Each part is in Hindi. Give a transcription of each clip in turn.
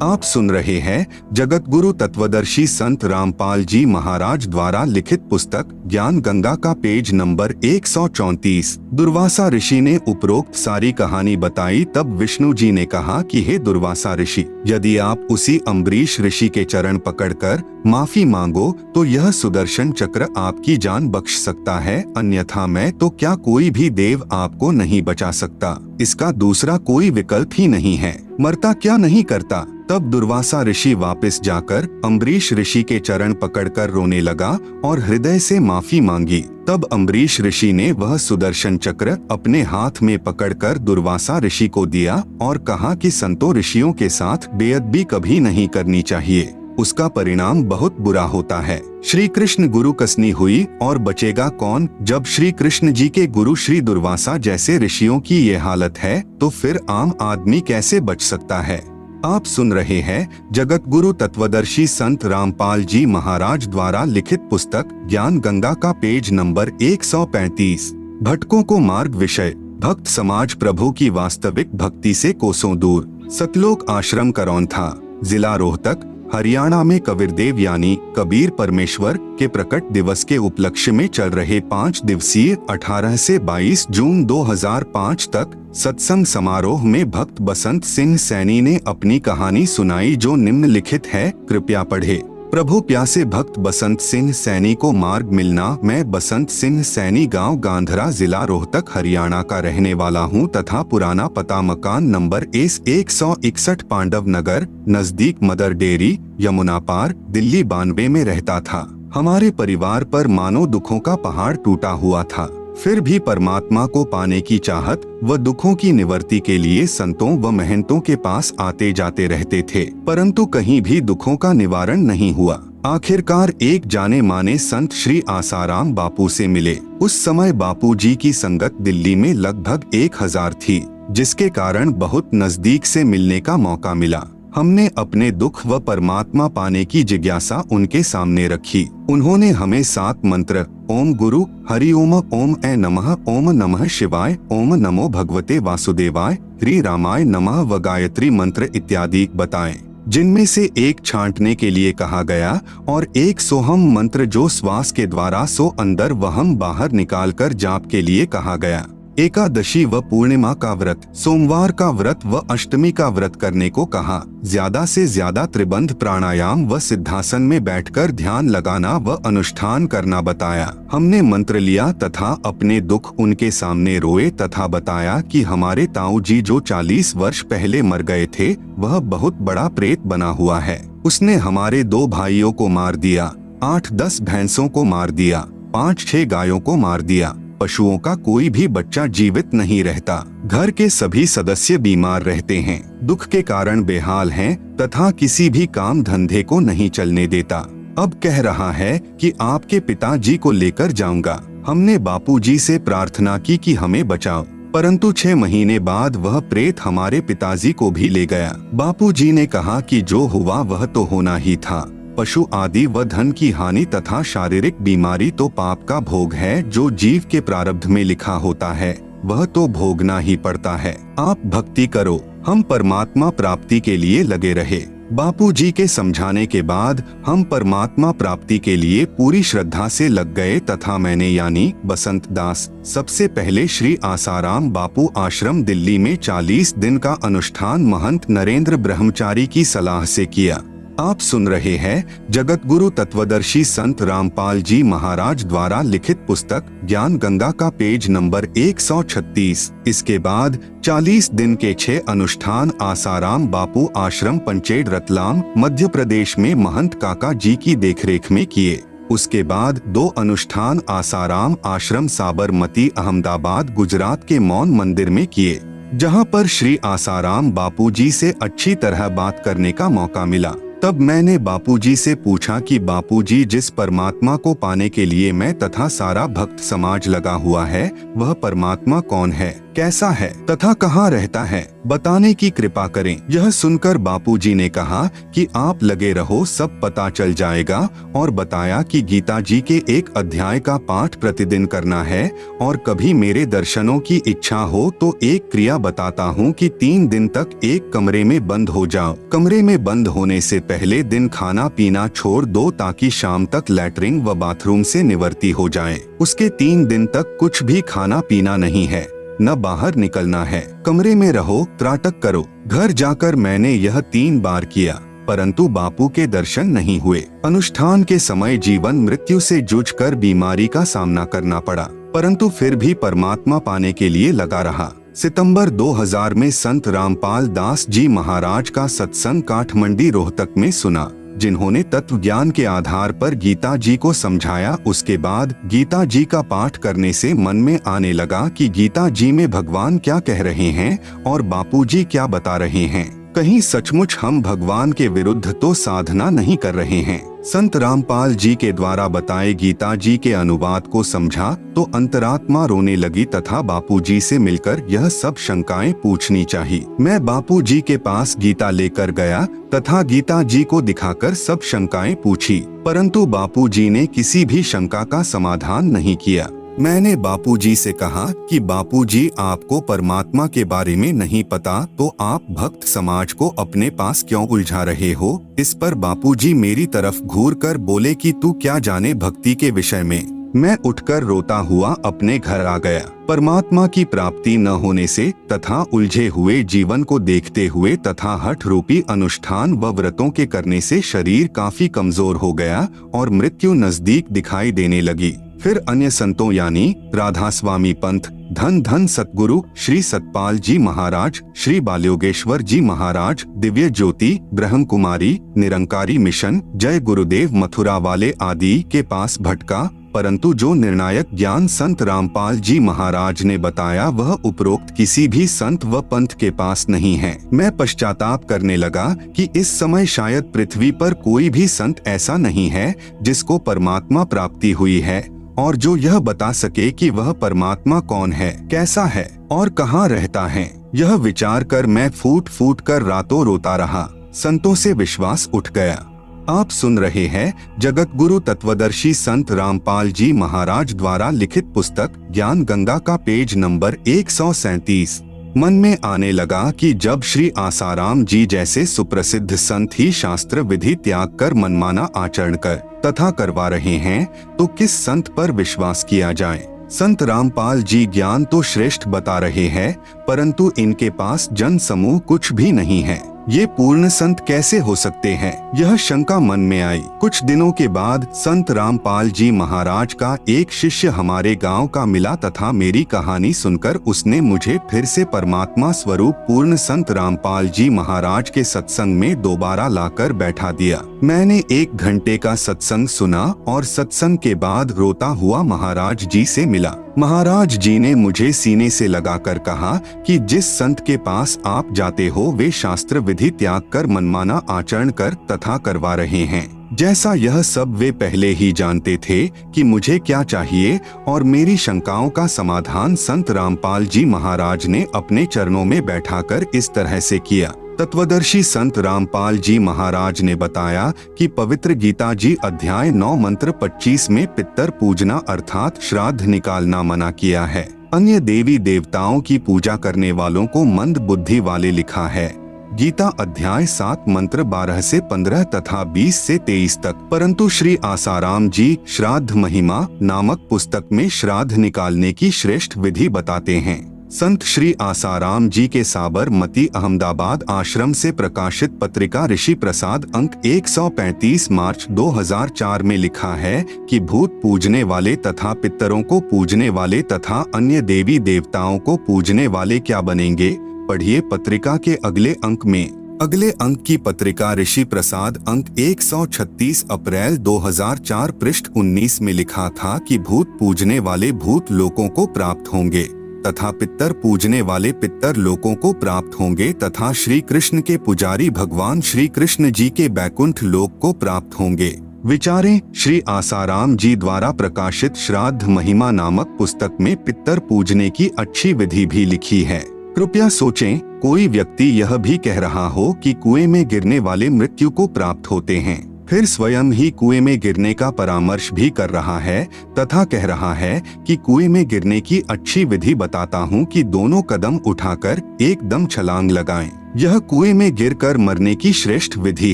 आप सुन रहे हैं जगत गुरु तत्वदर्शी संत रामपाल जी महाराज द्वारा लिखित पुस्तक ज्ञान गंगा का पेज नंबर 134। दुर्वासा ऋषि ने उपरोक्त सारी कहानी बताई। तब विष्णु जी ने कहा कि हे दुर्वासा ऋषि, यदि आप उसी अम्बरीश ऋषि के चरण पकड़कर माफी मांगो तो यह सुदर्शन चक्र आपकी जान बख्श सकता है, अन्यथा मैं तो क्या कोई भी देव आपको नहीं बचा सकता। इसका दूसरा कोई विकल्प ही नहीं है। मरता क्या नहीं करता। तब दुर्वासा ऋषि वापस जाकर अम्बरीश ऋषि के चरण पकड़कर रोने लगा और हृदय से माफी मांगी। तब अम्बरीश ऋषि ने वह सुदर्शन चक्र अपने हाथ में पकड़कर दुर्वासा ऋषि को दिया और कहा कि संतों ऋषियों के साथ बेअदबी कभी नहीं करनी चाहिए, उसका परिणाम बहुत बुरा होता है। श्री कृष्ण गुरु कसनी हुई और बचेगा कौन। जब श्री कृष्ण जी के गुरु श्री दुर्वासा जैसे ऋषियों की ये हालत है तो फिर आम आदमी कैसे बच सकता है। आप सुन रहे हैं जगत गुरु तत्वदर्शी संत रामपाल जी महाराज द्वारा लिखित पुस्तक ज्ञान गंगा का पेज नंबर 135। भटकों को मार्ग विषय। भक्त समाज प्रभु की वास्तविक भक्ति से कोसों दूर। सतलोक आश्रम करौंथा, जिला रोहतक, हरियाणा में कबीरदेव यानी कबीर परमेश्वर के प्रकट दिवस के उपलक्ष्य में चल रहे 5 दिवसीय 18 से 22 जून 2005 तक सत्संग समारोह में भक्त बसंत सिंह सैनी ने अपनी कहानी सुनाई, जो निम्नलिखित है, कृपया पढ़े। प्रभु प्यासे भक्त बसंत सिंह सैनी को मार्ग मिलना। मैं बसंत सिंह सैनी गांव गांधरा, जिला रोहतक, हरियाणा का रहने वाला हूं तथा पुराना पता मकान नंबर एस 161 पांडव नगर, नजदीक मदर डेयरी, यमुना पार, दिल्ली 92 में रहता था। हमारे परिवार पर मानो दुखों का पहाड़ टूटा हुआ था। फिर भी परमात्मा को पाने की चाहत व दुखों की निवृत्ति के लिए संतों व महंतों के पास आते जाते रहते थे, परंतु कहीं भी दुखों का निवारण नहीं हुआ। आखिरकार एक जाने माने संत श्री आसाराम बापू से मिले। उस समय बापू जी की संगत दिल्ली में लगभग 1000 थी, जिसके कारण बहुत नजदीक से मिलने का मौका मिला। हमने अपने दुख व परमात्मा पाने की जिज्ञासा उनके सामने रखी। उन्होंने हमें 7 मंत्र ओम गुरु हरि ओम, ओम ऐ नमः, ओम नमः शिवाय, ओम नमो भगवते वासुदेवाय, श्री रामाय नमः व गायत्री मंत्र इत्यादि बताए, जिनमें से एक छांटने के लिए कहा गया और एक सोहम मंत्र जो श्वास के द्वारा सो अंदर वहम बाहर निकालकर जाप के लिए कहा गया। एकादशी व पूर्णिमा का व्रत, सोमवार का व्रत व अष्टमी का व्रत करने को कहा। ज्यादा से ज्यादा त्रिबंध प्राणायाम व सिद्धासन में बैठकर ध्यान लगाना व अनुष्ठान करना बताया। हमने मंत्र लिया तथा अपने दुख उनके सामने रोए तथा बताया कि हमारे ताऊ जी जो 40 वर्ष पहले मर गए थे, वह बहुत बड़ा प्रेत बना हुआ है। उसने हमारे 2 भाइयों को मार दिया, 8-10 भैंसों को मार दिया, 5-6 गायों को मार दिया। पशुओं का कोई भी बच्चा जीवित नहीं रहता। घर के सभी सदस्य बीमार रहते हैं, दुख के कारण बेहाल हैं तथा किसी भी काम धंधे को नहीं चलने देता। अब कह रहा है कि आपके पिताजी को लेकर जाऊंगा। हमने बापूजी से प्रार्थना की कि हमें बचाओ, परंतु 6 महीने बाद वह प्रेत हमारे पिताजी को भी ले गया। बापूजी ने कहा कि जो हुआ वह तो होना ही था। पशु आदि व धन की हानि तथा शारीरिक बीमारी तो पाप का भोग है, जो जीव के प्रारब्ध में लिखा होता है वह तो भोगना ही पड़ता है। आप भक्ति करो। हम परमात्मा प्राप्ति के लिए लगे रहे। बापूजी के समझाने के बाद हम परमात्मा प्राप्ति के लिए पूरी श्रद्धा से लग गए तथा मैंने यानी बसंत दास सबसे पहले श्री आसाराम बापू आश्रम दिल्ली में 40 दिन का अनुष्ठान महंत नरेंद्र ब्रह्मचारी की सलाह से किया। आप सुन रहे हैं जगत गुरु तत्वदर्शी संत रामपाल जी महाराज द्वारा लिखित पुस्तक ज्ञान गंगा का पेज नंबर 136। इसके बाद 40 दिन के 6 अनुष्ठान आसाराम बापू आश्रम पंचेड़ रतलाम मध्य प्रदेश में महंत काका जी की देखरेख में किए। उसके बाद 2 अनुष्ठान आसाराम आश्रम साबरमती अहमदाबाद गुजरात के मौन मंदिर में किए, जहां पर श्री आसाराम बापू जी से अच्छी तरह बात करने का मौका मिला। तब मैंने बापूजी से पूछा कि बापूजी, जिस परमात्मा को पाने के लिए मैं तथा सारा भक्त समाज लगा हुआ है, वह परमात्मा कौन है, कैसा है तथा कहाँ रहता है, बताने की कृपा करें। यह सुनकर बापूजी ने कहा कि आप लगे रहो, सब पता चल जाएगा, और बताया कि गीता जी के एक अध्याय का पाठ प्रतिदिन करना है, और कभी मेरे दर्शनों की इच्छा हो तो एक क्रिया बताता हूँ कि 3 दिन तक एक कमरे में बंद हो जाओ। कमरे में बंद होने से पहले दिन खाना पीना छोड़ दो ताकि शाम तक लैट्रिन व बाथरूम से निवृत्ति हो जाए। उसके 3 दिन तक कुछ भी खाना पीना नहीं है, न बाहर निकलना है, कमरे में रहो, त्राटक करो। घर जाकर मैंने यह 3 बार किया, परंतु बापू के दर्शन नहीं हुए। अनुष्ठान के समय जीवन मृत्यु से जूझकर बीमारी का सामना करना पड़ा, परंतु फिर भी परमात्मा पाने के लिए लगा रहा। सितंबर 2000 में संत रामपाल दास जी महाराज का सत्संग काठमंडी रोहतक में सुना, जिन्होंने तत्व ज्ञान के आधार पर गीता जी को समझाया। उसके बाद गीता जी का पाठ करने से मन में आने लगा कि गीता जी में भगवान क्या कह रहे हैं और बापूजी क्या बता रहे हैं। कहीं सचमुच हम भगवान के विरुद्ध तो साधना नहीं कर रहे हैं। संत रामपाल जी के द्वारा बताए गीता जी के अनुवाद को समझा तो अंतरात्मा रोने लगी तथा बापूजी से मिलकर यह सब शंकाएं पूछनी चाहिए। मैं बापूजी के पास गीता लेकर गया तथा गीता जी को दिखाकर सब शंकाएं पूछी, परंतु बापूजी ने किसी भी शंका का समाधान नहीं किया। मैंने बापूजी से कहा कि बापूजी, आपको परमात्मा के बारे में नहीं पता तो आप भक्त समाज को अपने पास क्यों उलझा रहे हो। इस पर बापूजी मेरी तरफ घूरकर बोले कि तू क्या जाने भक्ति के विषय में। मैं उठकर रोता हुआ अपने घर आ गया। परमात्मा की प्राप्ति न होने से तथा उलझे हुए जीवन को देखते हुए तथा हठ रूपी अनुष्ठान व व्रतों के करने से शरीर काफी कमजोर हो गया और मृत्यु नजदीक दिखाई देने लगी। फिर अन्य संतों यानी राधा स्वामी पंथ, धन धन सतगुरु श्री सतपाल जी महाराज, श्री बालयोगेश्वर जी महाराज, दिव्य ज्योति, ब्रह्म कुमारी, निरंकारी मिशन, जय गुरुदेव मथुरा वाले आदि के पास भटका, परंतु जो निर्णायक ज्ञान संत रामपाल जी महाराज ने बताया वह उपरोक्त किसी भी संत व पंथ के पास नहीं है। मैं पश्चाताप करने लगा कि इस समय शायद पृथ्वी पर कोई भी संत ऐसा नहीं है जिसको परमात्मा प्राप्ति हुई है और जो यह बता सके कि वह परमात्मा कौन है, कैसा है और कहाँ रहता है। यह विचार कर मैं फूट फूट कर रातों रोता रहा। संतों से विश्वास उठ गया। आप सुन रहे हैं जगत गुरु तत्वदर्शी संत रामपाल जी महाराज द्वारा लिखित पुस्तक ज्ञान गंगा का पेज नंबर 137। मन में आने लगा कि जब श्री आसाराम जी जैसे सुप्रसिद्ध संत ही शास्त्र विधि त्याग कर मनमाना आचरण कर तथा करवा रहे हैं तो किस संत पर विश्वास किया जाए। संत रामपाल जी ज्ञान तो श्रेष्ठ बता रहे हैं, परंतु इनके पास जन समूह कुछ भी नहीं है। ये पूर्ण संत कैसे हो सकते हैं, यह शंका मन में आई। कुछ दिनों के बाद संत रामपाल जी महाराज का एक शिष्य हमारे गांव का मिला तथा मेरी कहानी सुनकर उसने मुझे फिर से परमात्मा स्वरूप पूर्ण संत रामपाल जी महाराज के सत्संग में दोबारा लाकर बैठा दिया। मैंने 1 घंटे का सत्संग सुना और सत्संग के बाद रोता हुआ महाराज जी से मिला। महाराज जी ने मुझे सीने से लगाकर कहा कि जिस संत के पास आप जाते हो वे शास्त्र विधि त्याग कर मनमाना आचरण कर तथा करवा रहे हैं। जैसा यह सब वे पहले ही जानते थे कि मुझे क्या चाहिए और मेरी शंकाओं का समाधान संत रामपाल जी महाराज ने अपने चरणों में बैठाकर इस तरह से किया। तत्वदर्शी संत रामपाल जी महाराज ने बताया कि पवित्र गीता जी अध्याय 9 मंत्र 25 में पितर पूजना अर्थात श्राद्ध निकालना मना किया है। अन्य देवी देवताओं की पूजा करने वालों को मंद बुद्धि वाले लिखा है। गीता अध्याय 7 मंत्र 12 से 15 तथा 20 से 23 तक। परंतु श्री आसाराम जी श्राद्ध महिमा नामक पुस्तक में श्राद्ध निकालने की श्रेष्ठ विधि बताते हैं। संत श्री आसाराम जी के साबरमती अहमदाबाद आश्रम से प्रकाशित पत्रिका ऋषि प्रसाद अंक 135 मार्च 2004 में लिखा है कि भूत पूजने वाले तथा पितरों को पूजने वाले तथा अन्य देवी देवताओं को पूजने वाले क्या बनेंगे। पढ़िए पत्रिका के अगले अंक में। अगले अंक की पत्रिका ऋषि प्रसाद अंक 136 अप्रैल 2004 पृष्ठ 19 में लिखा था कि भूत पूजने वाले भूत लोकों को प्राप्त होंगे तथा पितर पूजने वाले पितर लोकों को प्राप्त होंगे तथा श्री कृष्ण के पुजारी भगवान श्री कृष्ण जी के बैकुंठ लोक को प्राप्त होंगे। विचारें, श्री आसाराम जी द्वारा प्रकाशित श्राद्ध महिमा नामक पुस्तक में पितर पूजने की अच्छी विधि भी लिखी है। कृपया सोचें, कोई व्यक्ति यह भी कह रहा हो कि कुएं में गिरने वाले मृत्यु को प्राप्त होते हैं, फिर स्वयं ही कुएं में गिरने का परामर्श भी कर रहा है तथा कह रहा है कि कुएं में गिरने की अच्छी विधि बताता हूं कि दोनों कदम उठाकर एकदम छलांग लगाएं। यह कुएं में गिरकर मरने की श्रेष्ठ विधि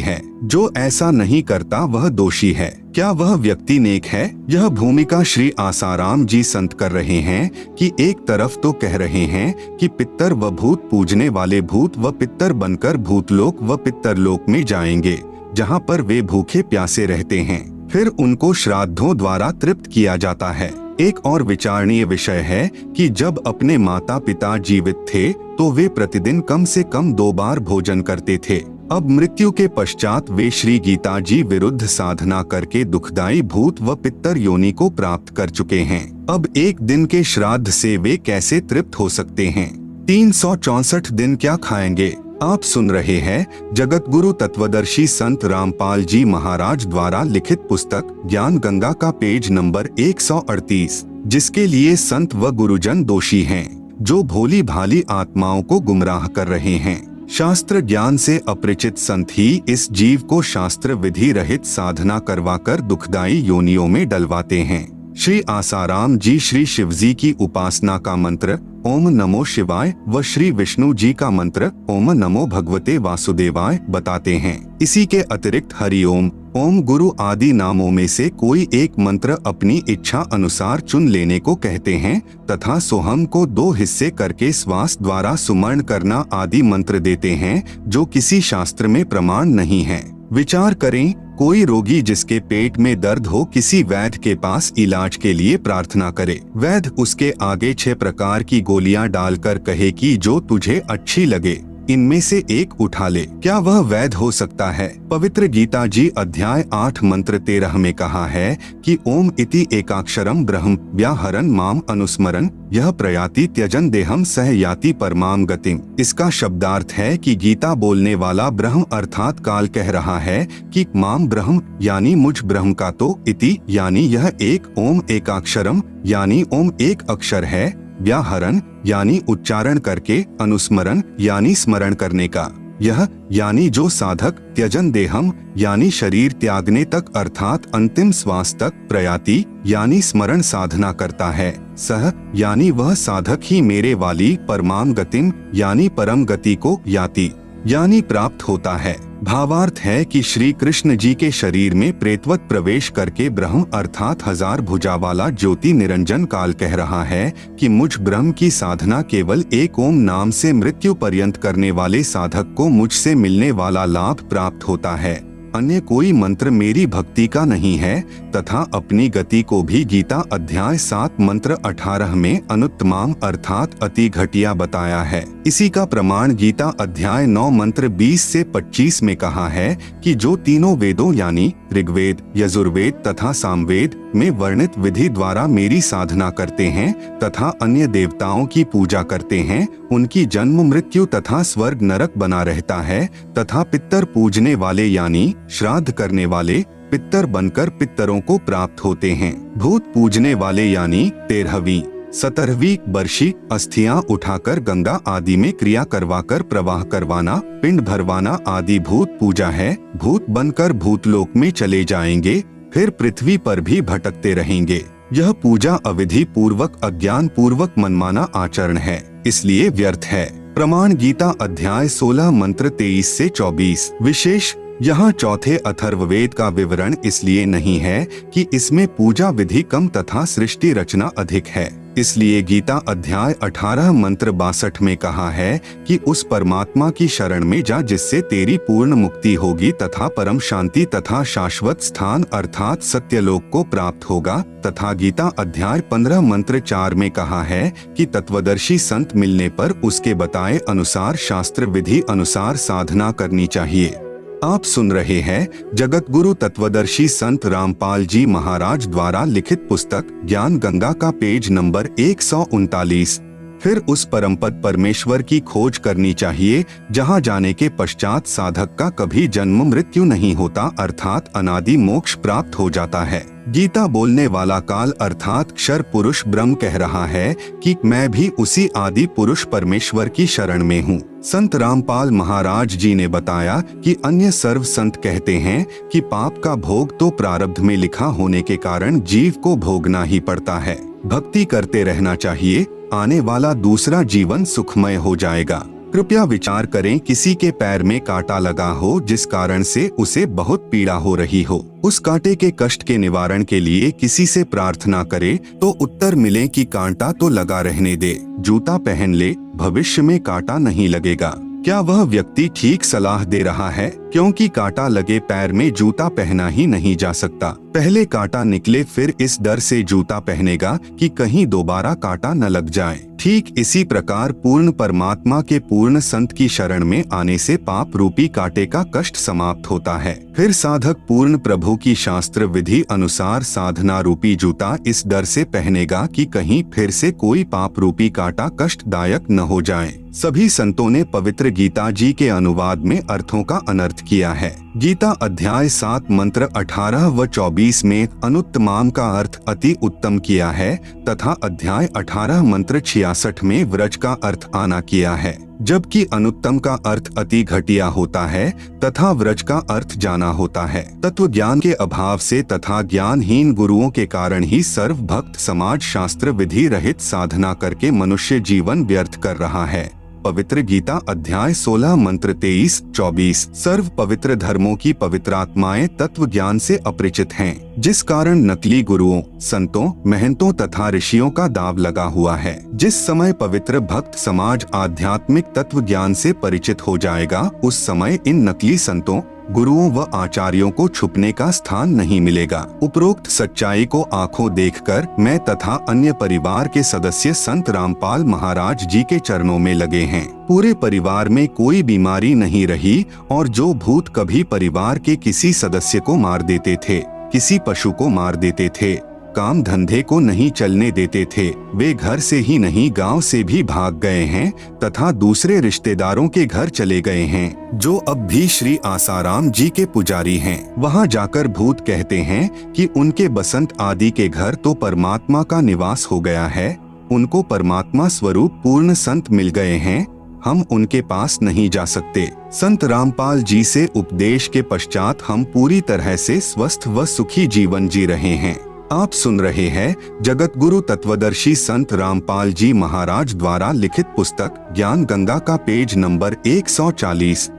है। जो ऐसा नहीं करता वह दोषी है। क्या वह व्यक्ति नेक है? यह भूमिका श्री आसाराम जी संत कर रहे हैं कि एक तरफ तो कह रहे हैं कि पितर व भूत पूजने वाले भूत व पितर बनकर भूतलोक व पितरलोक में जाएंगे, जहाँ पर वे भूखे प्यासे रहते हैं, फिर उनको श्राद्धों द्वारा तृप्त किया जाता है। एक और विचारणीय विषय है कि जब अपने माता पिता जीवित थे तो वे प्रतिदिन कम से कम 2 बार भोजन करते थे। अब मृत्यु के पश्चात वे श्री गीता जी विरुद्ध साधना करके दुखदायी भूत व पितर योनि को प्राप्त कर चुके हैं। अब एक दिन के श्राद्ध से वे कैसे तृप्त हो सकते हैं? 364 दिन क्या खाएंगे? आप सुन रहे हैं जगत गुरु तत्वदर्शी संत रामपाल जी महाराज द्वारा लिखित पुस्तक ज्ञान गंगा का पेज नंबर 138, जिसके लिए संत व गुरुजन दोषी हैं, जो भोली भाली आत्माओं को गुमराह कर रहे हैं। शास्त्र ज्ञान से अपरिचित संत ही इस जीव को शास्त्र विधि रहित साधना करवाकर दुखदायी योनियों में डलवाते हैं। श्री आसाराम जी श्री शिवजी की उपासना का मंत्र ओम नमो शिवाय व श्री विष्णु जी का मंत्र ओम नमो भगवते वासुदेवाय बताते हैं। इसी के अतिरिक्त हरिओम, ओम गुरु आदि नामों में से कोई एक मंत्र अपनी इच्छा अनुसार चुन लेने को कहते हैं तथा सोहम को 2 हिस्से करके श्वास द्वारा सुमरण करना आदि मंत्र देते हैं, जो किसी शास्त्र में प्रमाण नहीं है। विचार करें, कोई रोगी जिसके पेट में दर्द हो किसी वैद्य के पास इलाज के लिए प्रार्थना करे। वैद्य उसके आगे 6 प्रकार की गोलियां डालकर कहे कि जो तुझे अच्छी लगे इनमें से एक उठा ले। क्या वह वैध हो सकता है? पवित्र गीता जी अध्याय 8 मंत्र 13 में कहा है कि ओम इति एकाक्षरम ब्रह्म व्याहरन माम अनुस्मरन यह प्रयाति त्यजन देहम सह याति परमाम गतिम। इसका शब्दार्थ है कि गीता बोलने वाला ब्रह्म अर्थात काल कह रहा है कि माम ब्रह्म यानी मुझ ब्रह्म का तो इति यानी यह एक ओम एकाक्षरम यानी ओम एक अक्षर है, व्याहरण यानी उच्चारण करके, अनुस्मरण यानी स्मरण करने का, यह यानी जो साधक, त्यजन देहम यानी शरीर त्यागने तक अर्थात अंतिम श्वास तक, प्रयाति यानी स्मरण साधना करता है, सह यानी वह साधक ही मेरे वाली, परमाम गतिम यानी परम गति को याति यानी प्राप्त होता है। भावार्थ है कि श्री कृष्ण जी के शरीर में प्रेतवत प्रवेश करके ब्रह्म अर्थात 1000 भुजा वाला ज्योति निरंजन काल कह रहा है कि मुझ ब्रह्म की साधना केवल एक ओम नाम से मृत्यु पर्यंत करने वाले साधक को मुझसे मिलने वाला लाभ प्राप्त होता है, अन्य कोई मंत्र मेरी भक्ति का नहीं है। तथा अपनी गति को भी गीता अध्याय 7 मंत्र 18 में अनुत्तमाम अर्थात अति घटिया बताया है। इसी का प्रमाण गीता अध्याय 9 मंत्र 20 से 25 में कहा है कि जो तीनों वेदों यानी ऋग्वेद, यजुर्वेद तथा सामवेद में वर्णित विधि द्वारा मेरी साधना करते हैं तथा अन्य देवताओं की पूजा करते हैं, उनकी जन्म मृत्यु तथा स्वर्ग नरक बना रहता है। तथा पितर पूजने वाले यानी श्राद्ध करने वाले पितर बनकर पितरों को प्राप्त होते हैं। भूत पूजने वाले यानी 13वीं 17वीं बर्षी अस्थियां उठाकर गंगा आदि में क्रिया करवाकर प्रवाह करवाना, पिंड भरवाना आदि भूत पूजा है। भूत बनकर भूतलोक में चले जाएंगे, फिर पृथ्वी पर भी भटकते रहेंगे। यह पूजा अविधि पूर्वक अज्ञान पूर्वक मनमाना आचरण है, इसलिए व्यर्थ है। प्रमाण गीता अध्याय 16 मंत्र 23 से 24। विशेष यहाँ चौथे अथर्ववेद का विवरण इसलिए नहीं है कि इसमें पूजा विधि कम तथा सृष्टि रचना अधिक है, इसलिए गीता अध्याय 18 मंत्र 62 में कहा है कि उस परमात्मा की शरण में जा जिससे तेरी पूर्ण मुक्ति होगी तथा परम शांति तथा शाश्वत स्थान अर्थात सत्यलोक को प्राप्त होगा। तथा गीता अध्याय 15 मंत्र 4 में कहा है कि तत्वदर्शी संत मिलने पर उसके बताए अनुसार शास्त्र विधि अनुसार साधना करनी चाहिए। आप सुन रहे हैं जगत गुरु तत्वदर्शी संत रामपाल जी महाराज द्वारा लिखित पुस्तक ज्ञान गंगा का पेज नंबर 139। फिर उस परमपद परमेश्वर की खोज करनी चाहिए, जहाँ जाने के पश्चात साधक का कभी जन्म मृत्यु नहीं होता, अर्थात अनादि मोक्ष प्राप्त हो जाता है। गीता बोलने वाला काल अर्थात क्षर पुरुष ब्रह्म कह रहा है कि मैं भी उसी आदि पुरुष परमेश्वर की शरण में हूँ। संत रामपाल महाराज जी ने बताया कि अन्य सर्व संत कहते हैं कि पाप का भोग तो प्रारब्ध में लिखा होने के कारण जीव को भोगना ही पड़ता है। भक्ति करते रहना चाहिए, आने वाला दूसरा जीवन सुखमय हो जाएगा। कृपया विचार करें, किसी के पैर में कांटा लगा हो जिस कारण से उसे बहुत पीड़ा हो रही हो, उस कांटे के कष्ट के निवारण के लिए किसी से प्रार्थना करे तो उत्तर मिले कि कांटा तो लगा रहने दे, जूता पहन ले, भविष्य में कांटा नहीं लगेगा। क्या वह व्यक्ति ठीक सलाह दे रहा है? क्योंकि कांटा लगे पैर में जूता पहना ही नहीं जा सकता। पहले कांटा निकले फिर इस डर से जूता पहनेगा कि कहीं दोबारा कांटा न लग जाए। ठीक इसी प्रकार पूर्ण परमात्मा के पूर्ण संत की शरण में आने से पाप रूपी कांटे का कष्ट समाप्त होता है। फिर साधक पूर्ण प्रभु की शास्त्र विधि अनुसार साधना रूपी जूता इस डर से पहनेगा कि कहीं फिर से कोई पाप रूपी कांटा कष्टदायक न हो जाए। सभी संतों ने पवित्र गीता जी के अनुवाद में अर्थों का अनर्थ किया है। गीता अध्याय 7 मंत्र 18 व 24 में अनुत्तमाम का अर्थ अति उत्तम किया है तथा अध्याय 18 मंत्र 66 में व्रज का अर्थ आना किया है, जबकि अनुत्तम का अर्थ अति घटिया होता है तथा व्रज का अर्थ जाना होता है। तत्व ज्ञान के अभाव से तथा ज्ञानहीन गुरुओं के कारण ही सर्व भक्त समाज शास्त्र विधि रहित साधना करके मनुष्य जीवन व्यर्थ कर रहा है। पवित्र गीता अध्याय 16 मंत्र 23-24। सर्व पवित्र धर्मों की पवित्र आत्माएं तत्व ज्ञान से अपरिचित हैं, जिस कारण नकली गुरुओं, संतों, महंतों तथा ऋषियों का दाव लगा हुआ है। जिस समय पवित्र भक्त समाज आध्यात्मिक तत्व ज्ञान से परिचित हो जाएगा, उस समय इन नकली संतों, गुरुओं व आचार्यों को छुपने का स्थान नहीं मिलेगा। उपरोक्त सच्चाई को आंखों देखकर मैं तथा अन्य परिवार के सदस्य संत रामपाल महाराज जी के चरणों में लगे हैं। पूरे परिवार में कोई बीमारी नहीं रही और जो भूत कभी परिवार के किसी सदस्य को मार देते थे, किसी पशु को मार देते थे, काम धंधे को नहीं चलने देते थे, वे घर से ही नहीं गांव से भी भाग गए हैं तथा दूसरे रिश्तेदारों के घर चले गए हैं, जो अब भी श्री आसाराम जी के पुजारी हैं। वहां जाकर भूत कहते हैं कि उनके बसंत आदि के घर तो परमात्मा का निवास हो गया है, उनको परमात्मा स्वरूप पूर्ण संत मिल गए हैं, हम उनके पास नहीं जा सकते। संत रामपाल जी से उपदेश के पश्चात हम पूरी तरह से स्वस्थ व सुखी जीवन जी रहे हैं। आप सुन रहे हैं जगत गुरु तत्वदर्शी संत रामपाल जी महाराज द्वारा लिखित पुस्तक ज्ञान गंगा का पेज नंबर 140।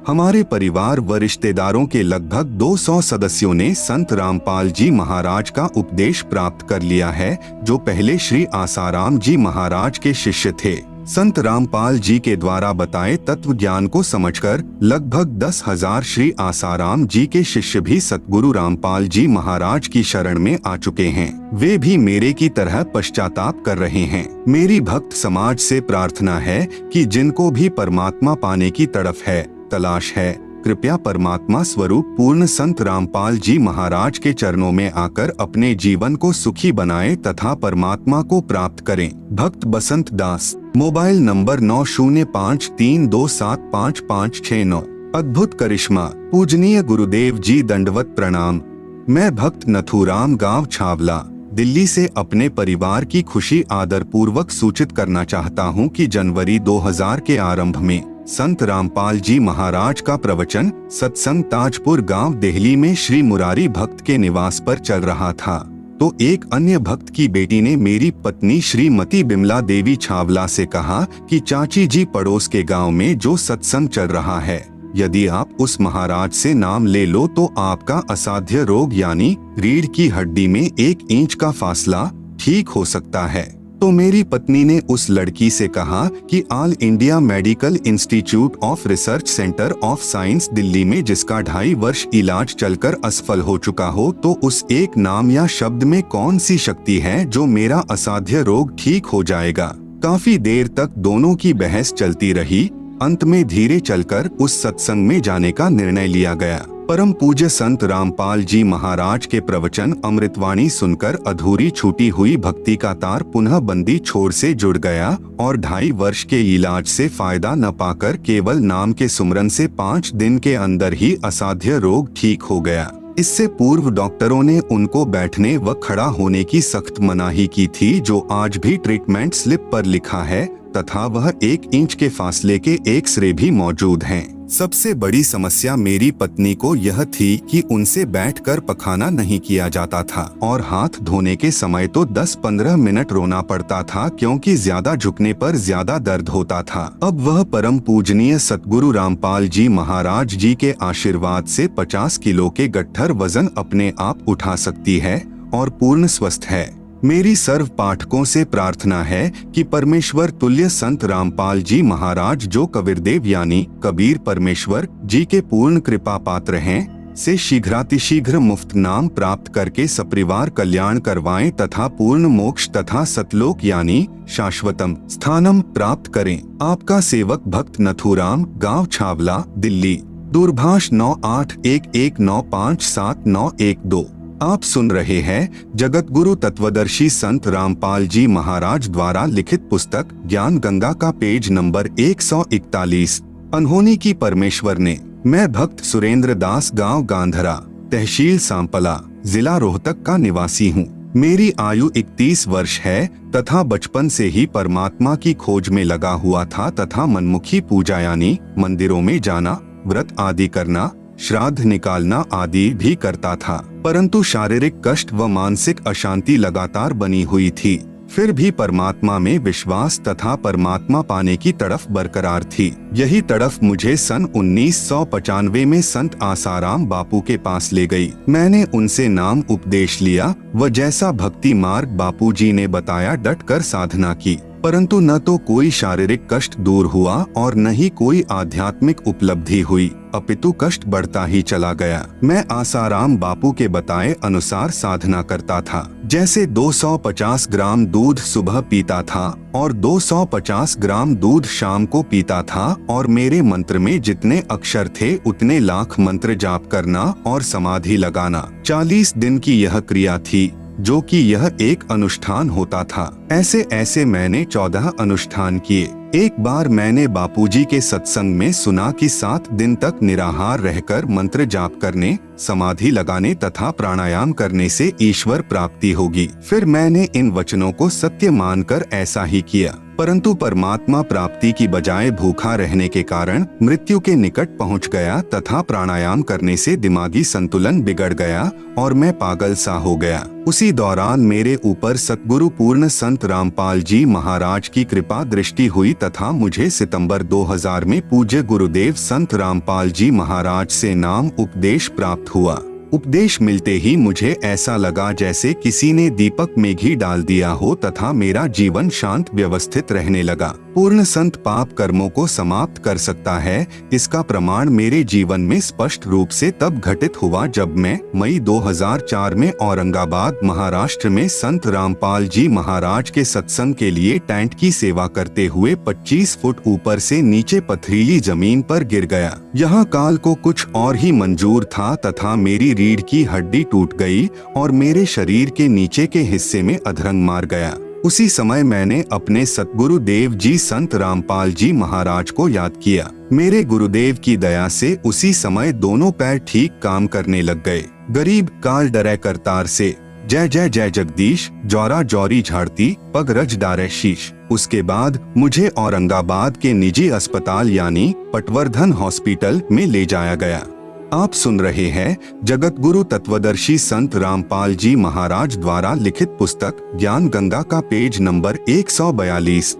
हमारे परिवार व रिश्तेदारों के लगभग 200 सदस्यों ने संत रामपाल जी महाराज का उपदेश प्राप्त कर लिया है, जो पहले श्री आसाराम जी महाराज के शिष्य थे। संत रामपाल जी के द्वारा बताए तत्व ज्ञान को समझकर लगभग 10,000 श्री आसाराम जी के शिष्य भी सतगुरु रामपाल जी महाराज की शरण में आ चुके हैं। वे भी मेरे की तरह पश्चाताप कर रहे हैं। मेरी भक्त समाज से प्रार्थना है कि जिनको भी परमात्मा पाने की तड़फ है, तलाश है, कृपया परमात्मा स्वरूप पूर्ण संत रामपाल जी महाराज के चरणों में आकर अपने जीवन को सुखी बनाएं तथा परमात्मा को प्राप्त करें। भक्त बसंत दास, मोबाइल नंबर 9053275569। अद्भुत करिश्मा, पूजनीय गुरुदेव जी दंडवत प्रणाम। मैं भक्त नथुराम गांव छावला, दिल्ली से अपने परिवार की खुशी आदर पूर्वक सूचित करना चाहता हूं कि जनवरी 2000 के आरंभ में संत रामपाल जी महाराज का प्रवचन सत्संग ताजपुर गांव दिल्ली में श्री मुरारी भक्त के निवास पर चल रहा था, तो एक अन्य भक्त की बेटी ने मेरी पत्नी श्रीमती बिमला देवी छावला से कहा कि चाची जी पड़ोस के गांव में जो सत्संग चल रहा है, यदि आप उस महाराज से नाम ले लो तो आपका असाध्य रोग यानी रीढ़ की हड्डी में 1 इंच का फासला ठीक हो सकता है। तो मेरी पत्नी ने उस लड़की से कहा कि all India medical institute of research centre of science Delhi में जिसका 2.5 वर्ष इलाज चलकर असफल हो चुका हो, तो उस एक नाम या शब्द में कौन सी शक्ति है जो मेरा असाध्य रोग ठीक हो जाएगा। काफी देर तक दोनों की बहस चलती रही। अंत में धीरे चलकर उस सत्संग में जाने का निर्णय लिया गया। परम पूज्य संत रामपाल जी महाराज के प्रवचन अमृतवाणी सुनकर अधूरी छूटी हुई भक्ति का तार पुनः बंदी छोर से जुड़ गया और 2.5 वर्ष के इलाज से फायदा न पाकर केवल नाम के सुमरन से 5 दिन के अंदर ही असाध्य रोग ठीक हो गया। इससे पूर्व डॉक्टरों ने उनको बैठने व खड़ा होने की सख्त मनाही की थी, जो आज भी ट्रीटमेंट स्लिप पर लिखा है तथा वह 1 इंच के फासले के एक्स-रे भी मौजूद हैं। सबसे बड़ी समस्या मेरी पत्नी को यह थी कि उनसे बैठकर पखाना नहीं किया जाता था और हाथ धोने के समय तो 10-15 मिनट रोना पड़ता था, क्योंकि ज्यादा झुकने पर ज्यादा दर्द होता था। अब वह परम पूजनीय सतगुरु रामपाल जी महाराज जी के आशीर्वाद से 50 किलो के गट्ठर वजन अपने आप उठा सकती है और पूर्ण स्वस्थ है। मेरी सर्व पाठकों से प्रार्थना है कि परमेश्वर तुल्य संत रामपाल जी महाराज, जो कबीरदेव यानी कबीर परमेश्वर जी के पूर्ण कृपा पात्र हैं, से शीघ्रातिशीघ्र मुफ्त नाम प्राप्त करके सपरिवार कल्याण करवाएं तथा पूर्ण मोक्ष तथा सतलोक यानी शाश्वतम स्थानम प्राप्त करें। आपका सेवक भक्त नथुराम, गांव छावला, दिल्ली। दूरभाष 9811957912। आप सुन रहे हैं जगत गुरु तत्वदर्शी संत रामपाल जी महाराज द्वारा लिखित पुस्तक ज्ञान गंगा का पेज नंबर 141। अनहोनी की परमेश्वर ने। मैं भक्त सुरेंद्र दास, गांव गांधरा, तहसील सांपला, जिला रोहतक का निवासी हूँ। मेरी आयु 31 वर्ष है तथा बचपन से ही परमात्मा की खोज में लगा हुआ था तथा मनमुखी पूजा यानी मंदिरों में जाना, व्रत आदि करना, श्राद्ध निकालना आदि भी करता था, परंतु शारीरिक कष्ट व मानसिक अशांति लगातार बनी हुई थी। फिर भी परमात्मा में विश्वास तथा परमात्मा पाने की तड़फ बरकरार थी। यही तड़फ मुझे सन 1995 में संत आसाराम बापू के पास ले गई। मैंने उनसे नाम उपदेश लिया व जैसा भक्ति मार्ग बापू जी ने बताया डटकर साधना की, परंतु न तो कोई शारीरिक कष्ट दूर हुआ और न ही कोई आध्यात्मिक उपलब्धि हुई, अपितु कष्ट बढ़ता ही चला गया। मैं आसाराम बापू के बताए अनुसार साधना करता था। जैसे 250 ग्राम दूध सुबह पीता था और 250 ग्राम दूध शाम को पीता था और मेरे मंत्र में जितने अक्षर थे उतने लाख मंत्र जाप करना और समाधि लगाना। 40 दिन की यह क्रिया थी, जो कि यह एक अनुष्ठान होता था। ऐसे मैंने 14 अनुष्ठान किए। एक बार मैंने बापूजी के सत्संग में सुना कि 7 दिन तक निराहार रहकर मंत्र जाप करने, समाधि लगाने तथा प्राणायाम करने से ईश्वर प्राप्ति होगी। फिर मैंने इन वचनों को सत्य मानकर ऐसा ही किया, परंतु परमात्मा प्राप्ति की बजाय भूखा रहने के कारण मृत्यु के निकट पहुंच गया तथा प्राणायाम करने से दिमागी संतुलन बिगड़ गया और मैं पागल सा हो गया। उसी दौरान मेरे ऊपर सतगुरु पूर्ण संत रामपाल जी महाराज की कृपा दृष्टि हुई तथा मुझे सितंबर 2000 में पूज्य गुरुदेव संत रामपाल जी महाराज से नाम उपदेश प्राप्त हुआ। उपदेश मिलते ही मुझे ऐसा लगा जैसे किसी ने दीपक में घी डाल दिया हो तथा मेरा जीवन शांत व्यवस्थित रहने लगा। पूर्ण संत पाप कर्मों को समाप्त कर सकता है, इसका प्रमाण मेरे जीवन में स्पष्ट रूप से तब घटित हुआ जब मैं मई 2004 में औरंगाबाद महाराष्ट्र में संत रामपाल जी महाराज के सत्संग के लिए टेंट की सेवा करते हुए 25 फुट ऊपर से नीचे पथरीली जमीन पर गिर गया। यहाँ काल को कुछ और ही मंजूर था तथा मेरी रीढ़ की हड्डी टूट गई और मेरे शरीर के नीचे के हिस्से में अधरंग मार गया। उसी समय मैंने अपने सतगुरु देव जी संत रामपाल जी महाराज को याद किया। मेरे गुरुदेव की दया से उसी समय दोनों पैर ठीक काम करने लग गए। गरीब काल डरे करतार से, जय जय जय जगदीश, जौरा जौरी झाड़ती, पग रज डारे शीश। उसके बाद मुझे औरंगाबाद के निजी अस्पताल यानी पटवर्धन हॉस्पिटल में ले जाया गया। आप सुन रहे हैं जगत गुरु तत्वदर्शी संत रामपाल जी महाराज द्वारा लिखित पुस्तक ज्ञान गंगा का पेज नंबर 142।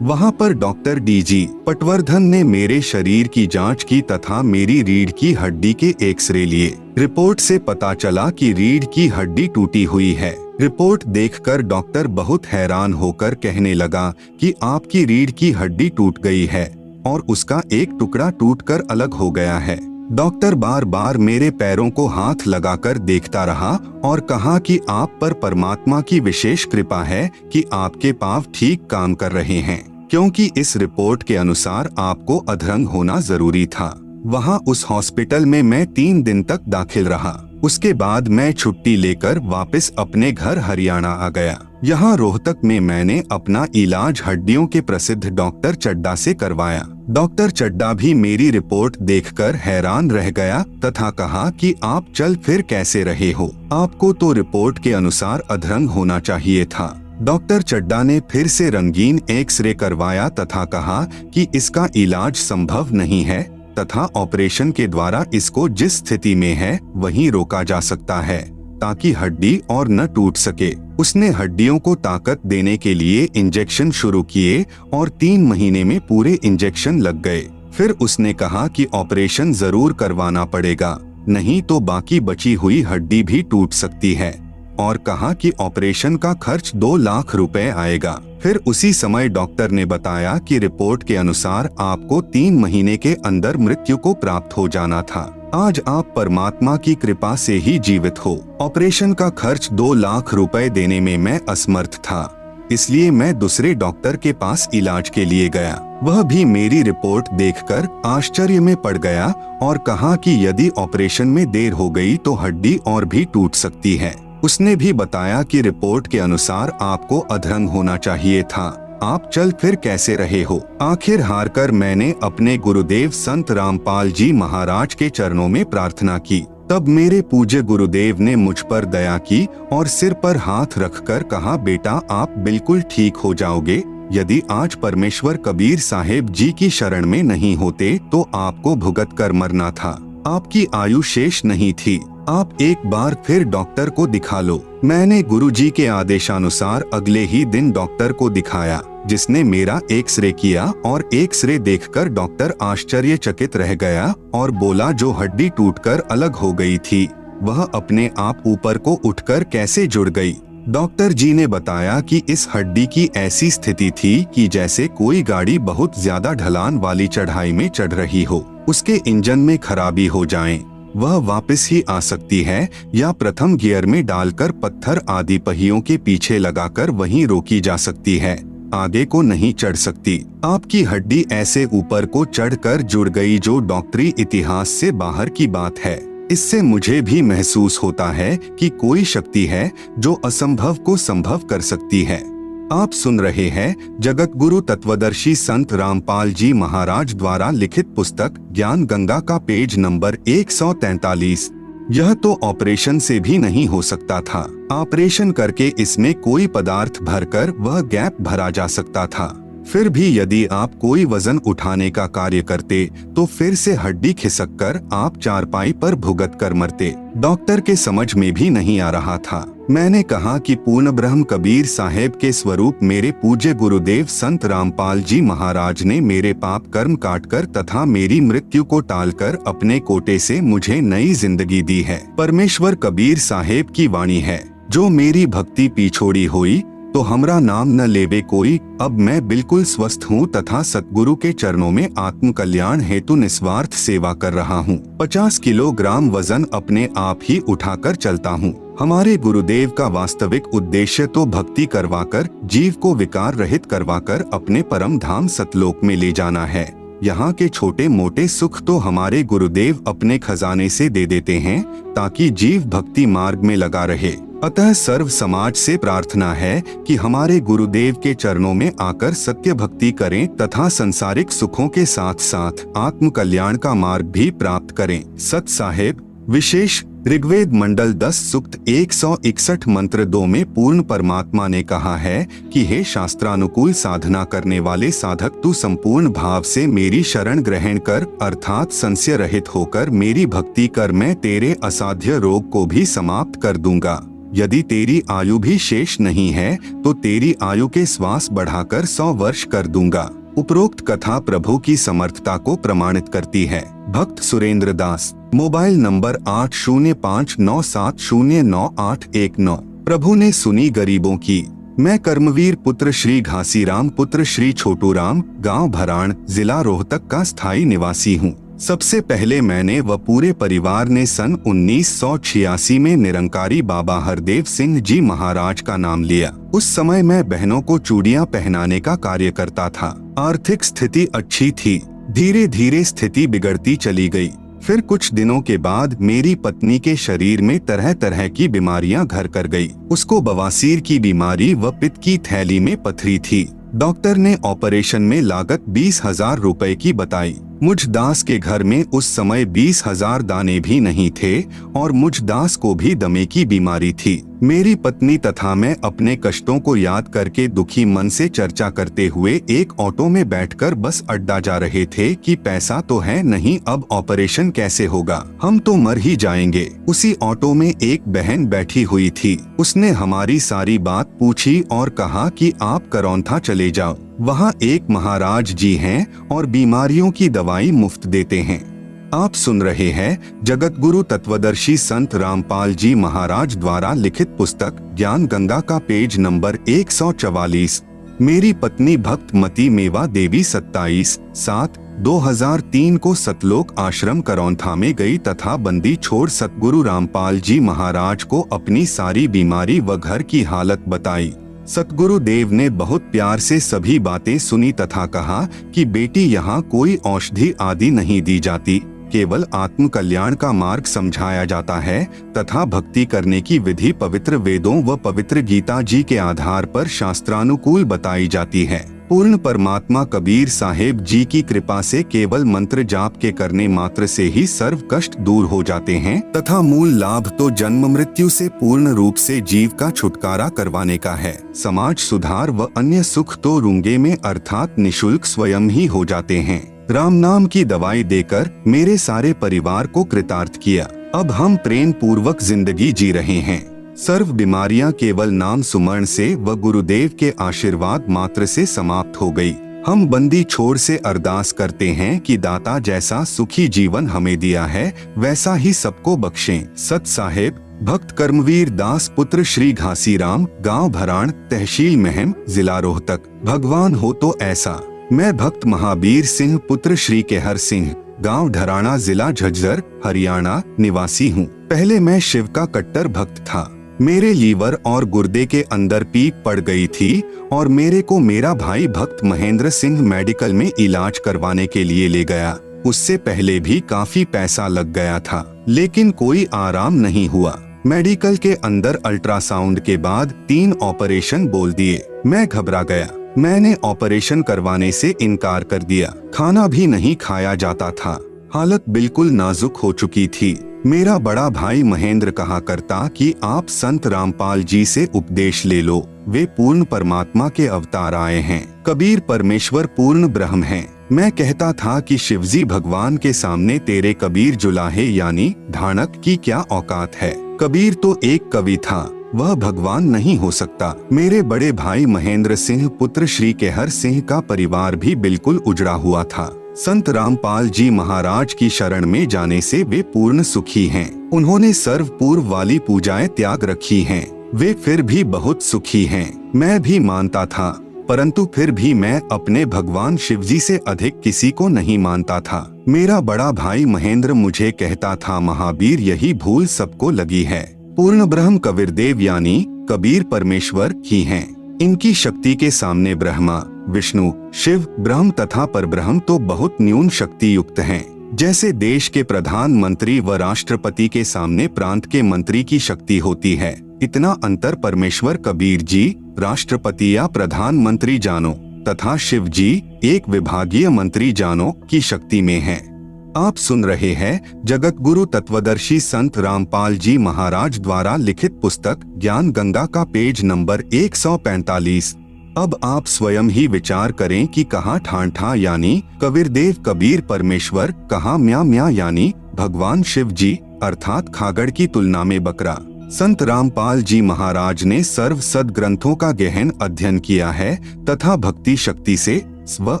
वहां पर डॉक्टर डीजी पटवर्धन ने मेरे शरीर की जांच की तथा मेरी रीढ़ की हड्डी के एक्सरे लिए। रिपोर्ट से पता चला कि रीढ़ की हड्डी टूटी हुई है। रिपोर्ट देखकर डॉक्टर बहुत हैरान होकर कहने लगा कि आपकी रीढ़ की हड्डी टूट गई है और उसका एक टुकड़ा टूटकर अलग हो गया है। डॉक्टर बार बार मेरे पैरों को हाथ लगाकर देखता रहा और कहा कि आप पर परमात्मा की विशेष कृपा है कि आपके पांव ठीक काम कर रहे हैं, क्योंकि इस रिपोर्ट के अनुसार आपको अधरंग होना जरूरी था। वहाँ उस हॉस्पिटल में मैं 3 दिन तक दाखिल रहा। उसके बाद मैं छुट्टी लेकर वापस अपने घर हरियाणा आ गया। यहाँ रोहतक में मैंने अपना इलाज हड्डियों के प्रसिद्ध डॉक्टर चड्डा से करवाया। डॉक्टर चड्डा भी मेरी रिपोर्ट देखकर हैरान रह गया तथा कहा कि आप चल फिर कैसे रहे हो, आपको तो रिपोर्ट के अनुसार अधरंग होना चाहिए था। डॉक्टर चड्डा ने फिर से रंगीन एक्सरे करवाया तथा कहा कि इसका इलाज संभव नहीं है तथा ऑपरेशन के द्वारा इसको जिस स्थिति में है वहीं रोका जा सकता है ताकि हड्डी और न टूट सके। उसने हड्डियों को ताकत देने के लिए इंजेक्शन शुरू किए और 3 महीने में पूरे इंजेक्शन लग गए। फिर उसने कहा कि ऑपरेशन जरूर करवाना पड़ेगा, नहीं तो बाकी बची हुई हड्डी भी टूट सकती है, और कहा कि ऑपरेशन का खर्च 2 लाख रुपए आएगा। फिर उसी समय डॉक्टर ने बताया कि रिपोर्ट के अनुसार आपको 3 महीने के अंदर मृत्यु को प्राप्त हो जाना था। आज आप परमात्मा की कृपा से ही जीवित हो। ऑपरेशन का खर्च 2 लाख रुपए देने में मैं असमर्थ था, इसलिए मैं दूसरे डॉक्टर के पास इलाज के लिए गया। वह भी मेरी रिपोर्ट देखकर आश्चर्य में पड़ गया और कहा कि यदि ऑपरेशन में देर हो गई तो हड्डी और भी टूट सकती है। उसने भी बताया कि रिपोर्ट के अनुसार आपको अधरंग होना चाहिए था, आप चल फिर कैसे रहे हो। आखिर हारकर मैंने अपने गुरुदेव संत रामपाल जी महाराज के चरणों में प्रार्थना की। तब मेरे पूज्य गुरुदेव ने मुझ पर दया की और सिर पर हाथ रखकर कहा, बेटा आप बिल्कुल ठीक हो जाओगे। यदि आज परमेश्वर कबीर साहेब जी की शरण में नहीं होते तो आपको भुगत कर मरना था, आपकी आयु शेष नहीं थी। आप एक बार फिर डॉक्टर को दिखा लो। मैंने गुरुजी के आदेशानुसार अगले ही दिन डॉक्टर को दिखाया, जिसने मेरा एक्सरे किया और एक्सरे देखकर डॉक्टर आश्चर्यचकित रह गया और बोला, जो हड्डी टूटकर अलग हो गई थी वह अपने आप ऊपर को उठकर कैसे जुड़ गई। डॉक्टर जी ने बताया कि इस हड्डी की ऐसी स्थिति थी कि जैसे कोई गाड़ी बहुत ज्यादा ढलान वाली चढ़ाई में चढ़ रही हो, उसके इंजन में खराबी हो जाए, वह वापस ही आ सकती है या प्रथम गियर में डालकर पत्थर आदि पहियों के पीछे लगाकर वहीं रोकी जा सकती है, आगे को नहीं चढ़ सकती। आपकी हड्डी ऐसे ऊपर को चढ़कर जुड़ गई, जो डॉक्टरी इतिहास से बाहर की बात है। इससे मुझे भी महसूस होता है कि कोई शक्ति है जो असंभव को संभव कर सकती है। आप सुन रहे हैं जगत गुरु तत्वदर्शी संत रामपाल जी महाराज द्वारा लिखित पुस्तक ज्ञान गंगा का पेज नंबर 143। यह तो ऑपरेशन से भी नहीं हो सकता था। ऑपरेशन करके इसमें कोई पदार्थ भरकर वह गैप भरा जा सकता था। फिर भी यदि आप कोई वजन उठाने का कार्य करते तो फिर से हड्डी खिसक कर आप चारपाई पर भुगत कर मरते। डॉक्टर के समझ में भी नहीं आ रहा था। मैंने कहा कि पूर्ण ब्रह्म कबीर साहेब के स्वरूप मेरे पूज्य गुरुदेव संत रामपाल जी महाराज ने मेरे पाप कर्म काटकर तथा मेरी मृत्यु को टालकर अपने कोटे से मुझे नई जिंदगी दी है। परमेश्वर कबीर साहेब की वाणी है, जो मेरी भक्ति पिछोड़ी हुई तो हमरा नाम न लेवे कोई। अब मैं बिल्कुल स्वस्थ हूँ तथा सतगुरु के चरणों में आत्म कल्याण हेतु निस्वार्थ सेवा कर रहा हूँ। 50 किलोग्राम वजन अपने आप ही उठाकर चलता हूँ। हमारे गुरुदेव का वास्तविक उद्देश्य तो भक्ति करवाकर जीव को विकार रहित करवाकर अपने परम धाम सतलोक में ले जाना है। यहाँ के छोटे मोटे सुख तो हमारे गुरुदेव अपने खजाने से दे देते हैं ताकि जीव भक्ति मार्ग में लगा रहे। अतः सर्व समाज से प्रार्थना है कि हमारे गुरुदेव के चरणों में आकर सत्य भक्ति करें तथा संसारिक सुखों के साथ साथ आत्म कल्याण का मार्ग भी प्राप्त करें। सत साहेब विशेष ऋग्वेद मंडल 10 सूक्त 161 मंत्र 2 में पूर्ण परमात्मा ने कहा है कि हे शास्त्रानुकूल साधना करने वाले साधक, तू संपूर्ण भाव से मेरी शरण ग्रहण कर अर्थात संशय रहित होकर मेरी भक्ति कर, मैं तेरे असाध्य रोग को भी समाप्त कर दूंगा। यदि तेरी आयु भी शेष नहीं है तो तेरी आयु के श्वास बढ़ाकर 100 वर्ष कर दूंगा। उपरोक्त कथा प्रभु की समर्थता को प्रमाणित करती है। भक्त सुरेंद्र दास, मोबाइल नंबर 8059709819। प्रभु ने सुनी गरीबों की। मैं कर्मवीर पुत्र श्री घासीराम पुत्र श्री छोटूराम, गांव भराण, जिला रोहतक का स्थायी निवासी हूँ। सबसे पहले मैंने व पूरे परिवार ने सन 1986 में निरंकारी बाबा हरदेव सिंह जी महाराज का नाम लिया। उस समय मैं बहनों को चूड़ियां पहनाने का कार्य करता था। आर्थिक स्थिति अच्छी थी। धीरे धीरे स्थिति बिगड़ती चली गई। फिर कुछ दिनों के बाद मेरी पत्नी के शरीर में तरह तरह की बीमारियां घर कर गई। उसको बवासीर की बीमारी व पित्त की थैली में पथरी थी। डॉक्टर ने ऑपरेशन में लागत 20,000 रुपए की बताई। मुझ दास के घर में उस समय 20,000 दाने भी नहीं थे और मुझ दास को भी दमे की बीमारी थी। मेरी पत्नी तथा मैं अपने कष्टों को याद करके दुखी मन से चर्चा करते हुए एक ऑटो में बैठकर बस अड्डा जा रहे थे कि पैसा तो है नहीं, अब ऑपरेशन कैसे होगा, हम तो मर ही जाएंगे। उसी ऑटो में एक बहन बैठी हुई थी। उसने हमारी सारी बात पूछी और कहा कि आप करौंथा चले जाओ, वहाँ एक महाराज जी हैं और बीमारियों की दवाई मुफ्त देते हैं। आप सुन रहे हैं जगत गुरु तत्वदर्शी संत रामपाल जी महाराज द्वारा लिखित पुस्तक ज्ञान गंगा का पेज नंबर 144। मेरी पत्नी भक्तमती मेवा देवी 27/7/2003 को सतलोक आश्रम करौंथा में गई तथा बंदी छोड़ सतगुरु रामपाल जी महाराज को अपनी सारी बीमारी व घर की हालत बताई। सतगुरुदेव ने बहुत प्यार से सभी बातें सुनी तथा कहा कि बेटी, यहाँ कोई औषधि आदि नहीं दी जाती, केवल आत्म कल्याण का मार्ग समझाया जाता है तथा भक्ति करने की विधि पवित्र वेदों व पवित्र गीता जी के आधार पर शास्त्रानुकूल बताई जाती है। पूर्ण परमात्मा कबीर साहेब जी की कृपा से केवल मंत्र जाप के करने मात्र से ही सर्व कष्ट दूर हो जाते हैं तथा मूल लाभ तो जन्म मृत्यु से पूर्ण रूप से जीव का छुटकारा करवाने का है। समाज सुधार व अन्य सुख तो रूंगे में अर्थात निशुल्क स्वयं ही हो जाते हैं। राम नाम की दवाई देकर मेरे सारे परिवार को कृतार्थ किया। अब हम प्रेम पूर्वक जिंदगी जी रहे हैं। सर्व बीमारियां केवल नाम सुमरण से व गुरुदेव के आशीर्वाद मात्र से समाप्त हो गई। हम बंदी छोड़ से अरदास करते हैं कि दाता जैसा सुखी जीवन हमें दिया है वैसा ही सबको बख्शें। सत साहेब भक्त कर्मवीर दास पुत्र श्री घासीराम, गांव भराण, तहसील महम, जिला रोहतक। भगवान हो तो ऐसा। मैं भक्त महावीर सिंह पुत्र श्री केहर सिंह, गांव ढराणा, जिला झज्जर, हरियाणा निवासी हूँ। पहले मैं शिव का कट्टर भक्त था। मेरे लीवर और गुर्दे के अंदर पीप पड़ गई थी और मेरे को मेरा भाई भक्त महेंद्र सिंह मेडिकल में इलाज करवाने के लिए ले गया। उससे पहले भी काफी पैसा लग गया था, लेकिन कोई आराम नहीं हुआ। मेडिकल के अंदर अल्ट्रासाउंड के बाद 3 ऑपरेशन बोल दिए। मैं घबरा गया। मैंने ऑपरेशन करवाने से इनकार कर दिया। खाना भी नहीं खाया जाता था। हालत बिल्कुल नाजुक हो चुकी थी। मेरा बड़ा भाई महेंद्र कहा करता कि आप संत रामपाल जी से उपदेश ले लो, वे पूर्ण परमात्मा के अवतार आए हैं। कबीर परमेश्वर पूर्ण ब्रह्म हैं। मैं कहता था कि शिवजी भगवान के सामने तेरे कबीर जुलाहे यानी ढाणक की क्या औकात है। कबीर तो एक कवि था, वह भगवान नहीं हो सकता। मेरे बड़े भाई महेंद्र सिंह पुत्र श्री केहर सिंह का परिवार भी बिल्कुल उजड़ा हुआ था। संत रामपाल जी महाराज की शरण में जाने से वे पूर्ण सुखी हैं। उन्होंने सर्व पूर्व वाली पूजाएं त्याग रखी हैं। वे फिर भी बहुत सुखी हैं। मैं भी मानता था, परंतु फिर भी मैं अपने भगवान शिवजी से अधिक किसी को नहीं मानता था। मेरा बड़ा भाई महेंद्र मुझे कहता था, महावीर यही भूल सबको लगी है। पूर्ण ब्रह्म कबीरदेव यानी कबीर परमेश्वर ही हैं। इनकी शक्ति के सामने ब्रह्मा, विष्णु, शिव, ब्रह्म तथा परब्रह्म तो बहुत न्यून शक्ति युक्त हैं। जैसे देश के प्रधानमंत्री व राष्ट्रपति के सामने प्रांत के मंत्री की शक्ति होती है, इतना अंतर परमेश्वर कबीर जी राष्ट्रपति या प्रधानमंत्री जानो तथा शिव जी एक विभागीय मंत्री जानो की शक्ति में है। आप सुन रहे हैं जगत गुरु तत्वदर्शी संत रामपाल जी महाराज द्वारा लिखित पुस्तक ज्ञान गंगा का पेज नंबर 145। अब आप स्वयं ही विचार करें कि कहाँ ठाणठा यानी कबीरदेव कबीर परमेश्वर, कहाँ म्या म्या यानी भगवान शिव जी अर्थात खागड़ की तुलना में बकरा। संत रामपाल जी महाराज ने सर्व सद ग्रंथों का गहन अध्ययन किया है तथा भक्ति शक्ति से स्व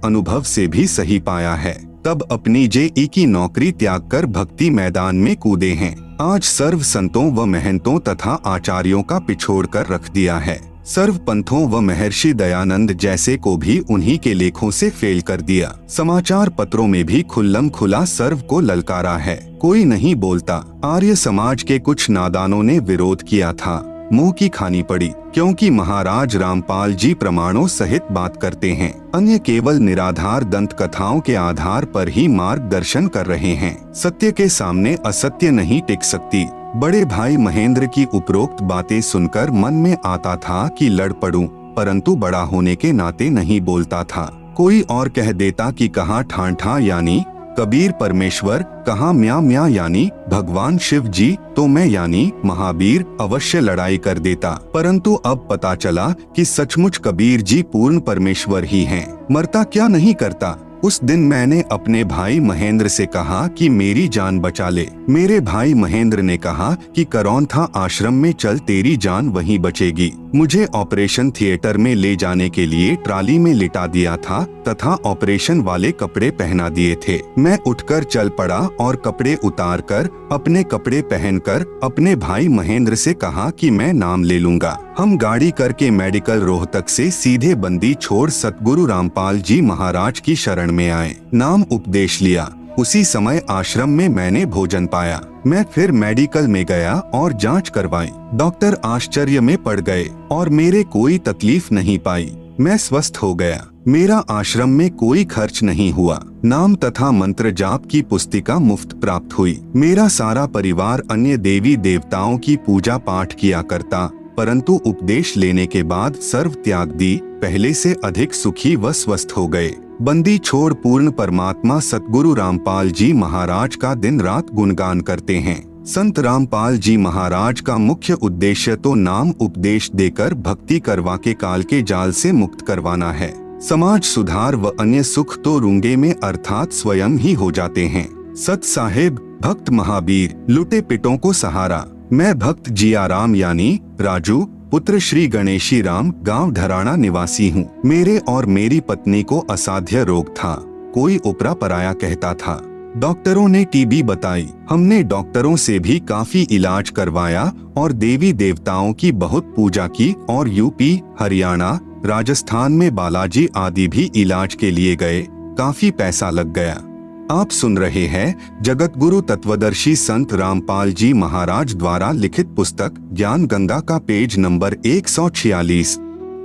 अनुभव से भी सही पाया है। तब अपनी जेई की नौकरी त्याग कर भक्ति मैदान में कूदे हैं। आज सर्व संतों व महंतों तथा आचार्यों का पिछोड़ कर रख दिया है। सर्व पंथों व महर्षि दयानंद जैसे को भी उन्हीं के लेखों से फेल कर दिया। समाचार पत्रों में भी खुल्लम खुला सर्व को ललकारा है, कोई नहीं बोलता। आर्य समाज के कुछ नादानों ने विरोध किया था, मुंह की खानी पड़ी, क्योंकि महाराज रामपाल जी प्रमाणों सहित बात करते हैं, अन्य केवल निराधार दंत कथाओं के आधार पर ही मार्गदर्शन कर रहे हैं। सत्य के सामने असत्य नहीं टिक सकती। बड़े भाई महेंद्र की उपरोक्त बातें सुनकर मन में आता था कि लड़ पड़ूं, परंतु बड़ा होने के नाते नहीं बोलता था। कोई और कह देता कि कहाँ ठांठा यानी कबीर परमेश्वर, कहाँ म्या म्या यानी भगवान शिव जी, तो मैं यानी महावीर अवश्य लड़ाई कर देता। परंतु अब पता चला कि सचमुच कबीर जी पूर्ण परमेश्वर ही हैं। मरता क्या नहीं करता। उस दिन मैंने अपने भाई महेंद्र से कहा कि मेरी जान बचा ले। मेरे भाई महेंद्र ने कहा कि करौंथा आश्रम में चल, तेरी जान वहीं बचेगी। मुझे ऑपरेशन थिएटर में ले जाने के लिए ट्राली में लिटा दिया था तथा ऑपरेशन वाले कपड़े पहना दिए थे। मैं उठकर चल पड़ा और कपड़े उतारकर अपने कपड़े पहनकर अपने भाई महेंद्र से कहा कि मैं नाम ले लूंगा। हम गाड़ी करके मेडिकल रोहतक से सीधे बंदी छोड़ सतगुरु रामपाल जी महाराज की शरण में आए। नाम उपदेश लिया। उसी समय आश्रम में मैंने भोजन पाया। मैं फिर मेडिकल में गया और जांच करवाई। डॉक्टर आश्चर्य में पड़ गए और मेरे कोई तकलीफ नहीं पाई। मैं स्वस्थ हो गया। मेरा आश्रम में कोई खर्च नहीं हुआ। नाम तथा मंत्र जाप की पुस्तिका मुफ्त प्राप्त हुई। मेरा सारा परिवार अन्य देवी देवताओं की पूजा पाठ किया करता, परंतु उपदेश लेने के बाद सर्व त्याग दी, पहले से अधिक सुखी व स्वस्थ हो गए। बंदी छोड़ पूर्ण परमात्मा सतगुरु रामपाल जी महाराज का दिन रात गुणगान करते हैं। संत रामपाल जी महाराज का मुख्य उद्देश्य तो नाम उपदेश देकर भक्ति करवा के काल के जाल से मुक्त करवाना है। समाज सुधार व अन्य सुख तो रूंगे में अर्थात स्वयं ही हो जाते हैं। सत साहेब, भक्त महावीर, लुटे पिटों को सहारा। मैं भक्त जियाराम यानी राजू पुत्र श्री गणेशी राम, गांव ढराना निवासी हूँ। मेरे और मेरी पत्नी को असाध्य रोग था, कोई उपरा पराया कहता था। डॉक्टरों ने टीबी बताई। हमने डॉक्टरों से भी काफी इलाज करवाया और देवी देवताओं की बहुत पूजा की और यूपी, हरियाणा, राजस्थान में बालाजी आदि भी इलाज के लिए गए। काफी पैसा लग गया। आप सुन रहे हैं जगत गुरु तत्वदर्शी संत रामपाल जी महाराज द्वारा लिखित पुस्तक ज्ञान गंगा का पेज नंबर 146।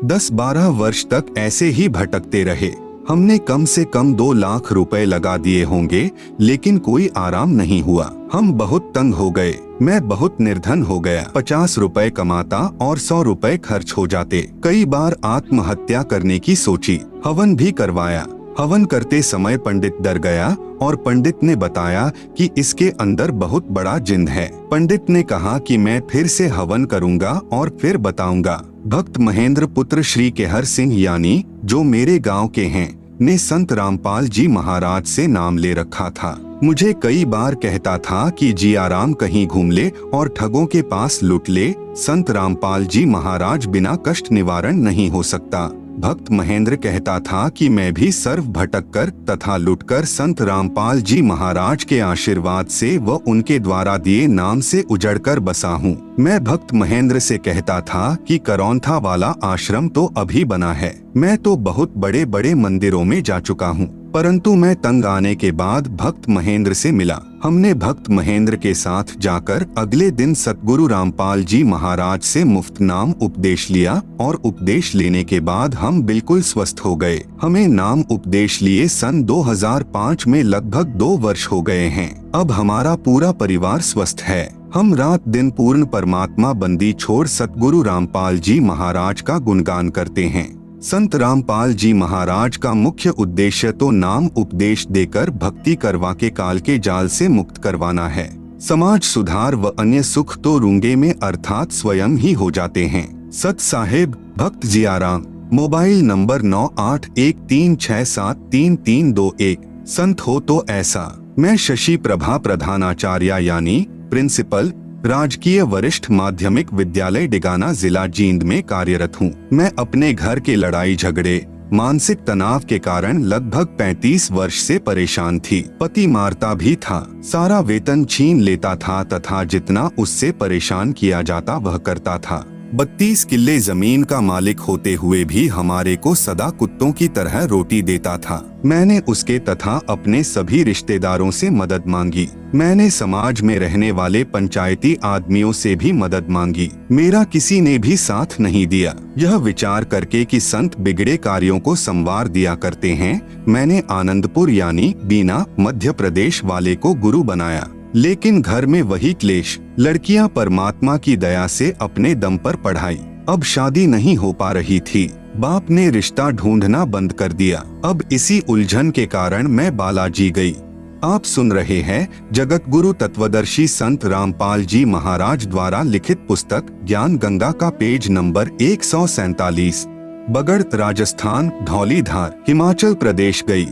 10-12 वर्ष तक ऐसे ही भटकते रहे। हमने कम से कम 2 लाख रुपए लगा दिए होंगे, लेकिन कोई आराम नहीं हुआ। हम बहुत तंग हो गए। मैं बहुत निर्धन हो गया। 50 रुपए कमाता और 100 रुपए खर्च हो जाते। कई बार आत्महत्या करने की सोची। हवन भी करवाया। हवन करते समय पंडित डर गया और पंडित ने बताया कि इसके अंदर बहुत बड़ा जिन है। पंडित ने कहा कि मैं फिर से हवन करूंगा और फिर बताऊंगा। भक्त महेंद्र पुत्र श्री केहर सिंह यानी जो मेरे गांव के हैं ने संत रामपाल जी महाराज से नाम ले रखा था। मुझे कई बार कहता था कि जियाराम कहीं घूम ले और ठगों के पास लूट ले। संत रामपाल जी महाराज बिना कष्ट निवारण नहीं हो सकता। भक्त महेंद्र कहता था कि मैं भी सर्व भटककर तथा लुटकर संत रामपाल जी महाराज के आशीर्वाद से व उनके द्वारा दिए नाम से उजड़कर बसा हूँ। मैं भक्त महेंद्र से कहता था कि करौंथा वाला आश्रम तो अभी बना है। मैं तो बहुत बड़े बड़े मंदिरों में जा चुका हूँ, परंतु मैं तंग आने के बाद भक्त महेंद्र से मिला। हमने भक्त महेंद्र के साथ जाकर अगले दिन सतगुरु रामपाल जी महाराज से मुफ्त नाम उपदेश लिया और उपदेश लेने के बाद हम बिल्कुल स्वस्थ हो गए। हमें नाम उपदेश लिए सन 2005 में लगभग 2 वर्ष हो गए हैं। अब हमारा पूरा परिवार स्वस्थ है। हम रात दिन पूर्ण परमात्मा बंदी छोड़ सतगुरु रामपाल जी महाराज का गुणगान करते हैं। संत रामपाल जी महाराज का मुख्य उद्देश्य तो नाम उपदेश देकर भक्ति करवा के काल के जाल से मुक्त करवाना है। समाज सुधार व अन्य सुख तो रूंगे में अर्थात स्वयं ही हो जाते हैं। सत साहेब, भक्त जियाराम, मोबाइल नंबर 9813673321। संत हो तो ऐसा। मैं शशि प्रभा प्रधानाचार्य यानी प्रिंसिपल, राजकीय वरिष्ठ माध्यमिक विद्यालय डिगाना जिला जींद में कार्यरत हूँ। मैं अपने घर के लड़ाई झगड़े, मानसिक तनाव के कारण लगभग 35 वर्ष से परेशान थी। पति मारता भी था, सारा वेतन छीन लेता था तथा जितना उससे परेशान किया जाता वह करता था। 32 किल्ले जमीन का मालिक होते हुए भी हमारे को सदा कुत्तों की तरह रोटी देता था। मैंने उसके तथा अपने सभी रिश्तेदारों से मदद मांगी। मैंने समाज में रहने वाले पंचायती आदमियों से भी मदद मांगी। मेरा किसी ने भी साथ नहीं दिया। यह विचार करके कि संत बिगड़े कार्यों को संवार दिया करते हैं, मैंने आनंदपुर यानी बीना मध्य प्रदेश वाले को गुरु बनाया। लेकिन घर में वही क्लेश। लड़कियां परमात्मा की दया से अपने दम पर पढ़ाई। अब शादी नहीं हो पा रही थी। बाप ने रिश्ता ढूंढना बंद कर दिया। अब इसी उलझन के कारण मैं बालाजी गई। आप सुन रहे हैं जगत गुरु तत्वदर्शी संत रामपाल जी महाराज द्वारा लिखित पुस्तक ज्ञान गंगा का पेज नंबर 147। बगड़ राजस्थान धौलीधार हिमाचल प्रदेश गई।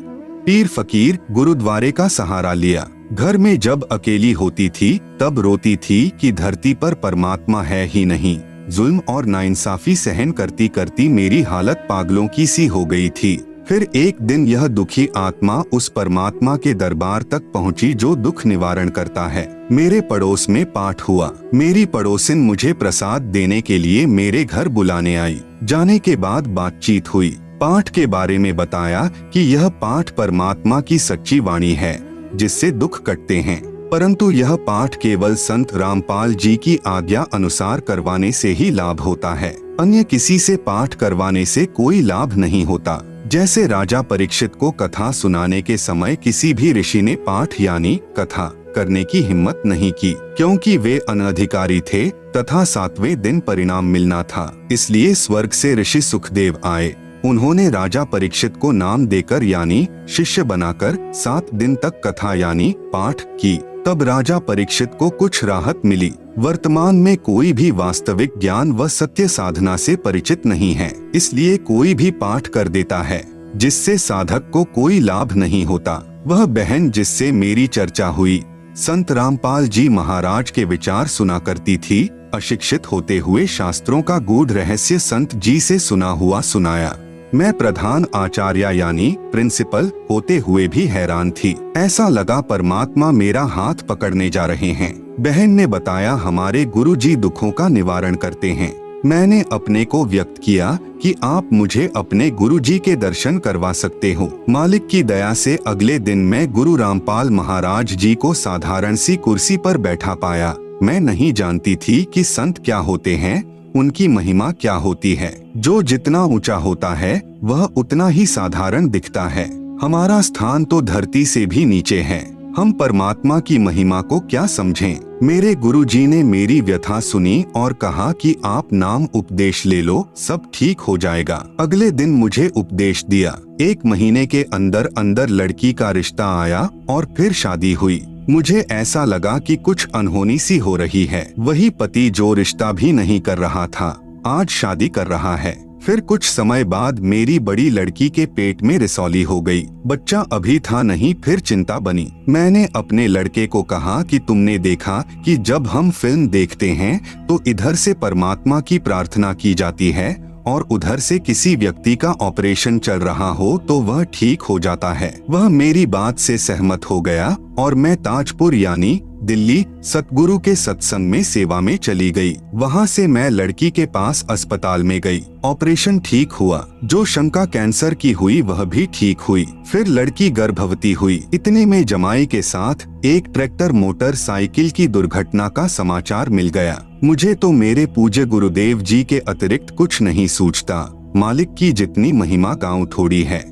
पीर फकीर गुरुद्वारे का सहारा लिया। घर में जब अकेली होती थी तब रोती थी कि धरती पर परमात्मा है ही नहीं। जुल्म और नाइंसाफी सहन करती करती मेरी हालत पागलों की सी हो गई थी। फिर एक दिन यह दुखी आत्मा उस परमात्मा के दरबार तक पहुंची जो दुख निवारण करता है। मेरे पड़ोस में पाठ हुआ। मेरी पड़ोसिन मुझे प्रसाद देने के लिए मेरे घर बुलाने आई। जाने के बाद बातचीत हुई। पाठ के बारे में बताया कि यह पाठ परमात्मा की सच्ची वाणी है जिससे दुख कटते हैं, परंतु यह पाठ केवल संत रामपाल जी की आज्ञा अनुसार करवाने से ही लाभ होता है। अन्य किसी से पाठ करवाने से कोई लाभ नहीं होता। जैसे राजा परीक्षित को कथा सुनाने के समय किसी भी ऋषि ने पाठ यानी कथा करने की हिम्मत नहीं की, क्योंकि वे अनधिकारी थे तथा 7वें दिन परिणाम मिलना था। इसलिए स्वर्ग से ऋषि सुखदेव आए। उन्होंने राजा परीक्षित को नाम देकर यानी शिष्य बनाकर 7 दिन तक कथा यानी पाठ की। तब राजा परीक्षित को कुछ राहत मिली। वर्तमान में कोई भी वास्तविक ज्ञान व सत्य साधना से परिचित नहीं है, इसलिए कोई भी पाठ कर देता है जिससे साधक को कोई लाभ नहीं होता। वह बहन जिससे मेरी चर्चा हुई संत रामपाल जी महाराज के विचार सुना करती थी। अशिक्षित होते हुए शास्त्रों का गूढ़ रहस्य संत जी से सुना हुआ सुनाया। मैं प्रधान आचार्य यानी प्रिंसिपल होते हुए भी हैरान थी। ऐसा लगा परमात्मा मेरा हाथ पकड़ने जा रहे हैं। बहन ने बताया हमारे गुरुजी दुखों का निवारण करते हैं। मैंने अपने को व्यक्त किया कि आप मुझे अपने गुरुजी के दर्शन करवा सकते हो। मालिक की दया से अगले दिन मैं गुरु रामपाल महाराज जी को साधारण सी कुर्सी पर बैठा पाया। मैं नहीं जानती थी कि संत क्या होते हैं, उनकी महिमा क्या होती है। जो जितना ऊंचा होता है वह उतना ही साधारण दिखता है। हमारा स्थान तो धरती से भी नीचे है। हम परमात्मा की महिमा को क्या समझें? मेरे गुरुजी ने मेरी व्यथा सुनी और कहा कि आप नाम उपदेश ले लो, सब ठीक हो जाएगा। अगले दिन मुझे उपदेश दिया। 1 महीने के अंदर अंदर लड़की का रिश्ता आया और फिर शादी हुई। मुझे ऐसा लगा कि कुछ अनहोनी सी हो रही है। वही पति जो रिश्ता भी नहीं कर रहा था आज शादी कर रहा है। फिर कुछ समय बाद मेरी बड़ी लड़की के पेट में रिसौली हो गई। बच्चा अभी था नहीं, फिर चिंता बनी। मैंने अपने लड़के को कहा कि तुमने देखा कि जब हम फिल्म देखते हैं तो इधर से परमात्मा की प्रार्थना की जाती है और उधर से किसी व्यक्ति का ऑपरेशन चल रहा हो तो वह ठीक हो जाता है। वह मेरी बात से सहमत हो गया और मैं ताजपुर यानी दिल्ली सतगुरु के सत्संग में सेवा में चली गई। वहाँ से मैं लड़की के पास अस्पताल में गई। ऑपरेशन ठीक हुआ। जो शंका कैंसर की हुई वह भी ठीक हुई। फिर लड़की गर्भवती हुई। इतने में जमाई के साथ एक ट्रैक्टर मोटरसाइकिल की दुर्घटना का समाचार मिल गया। मुझे तो मेरे पूज्य गुरुदेव जी के अतिरिक्त कुछ नहीं सूझता। मालिक की जितनी महिमा गाँव थोड़ी है।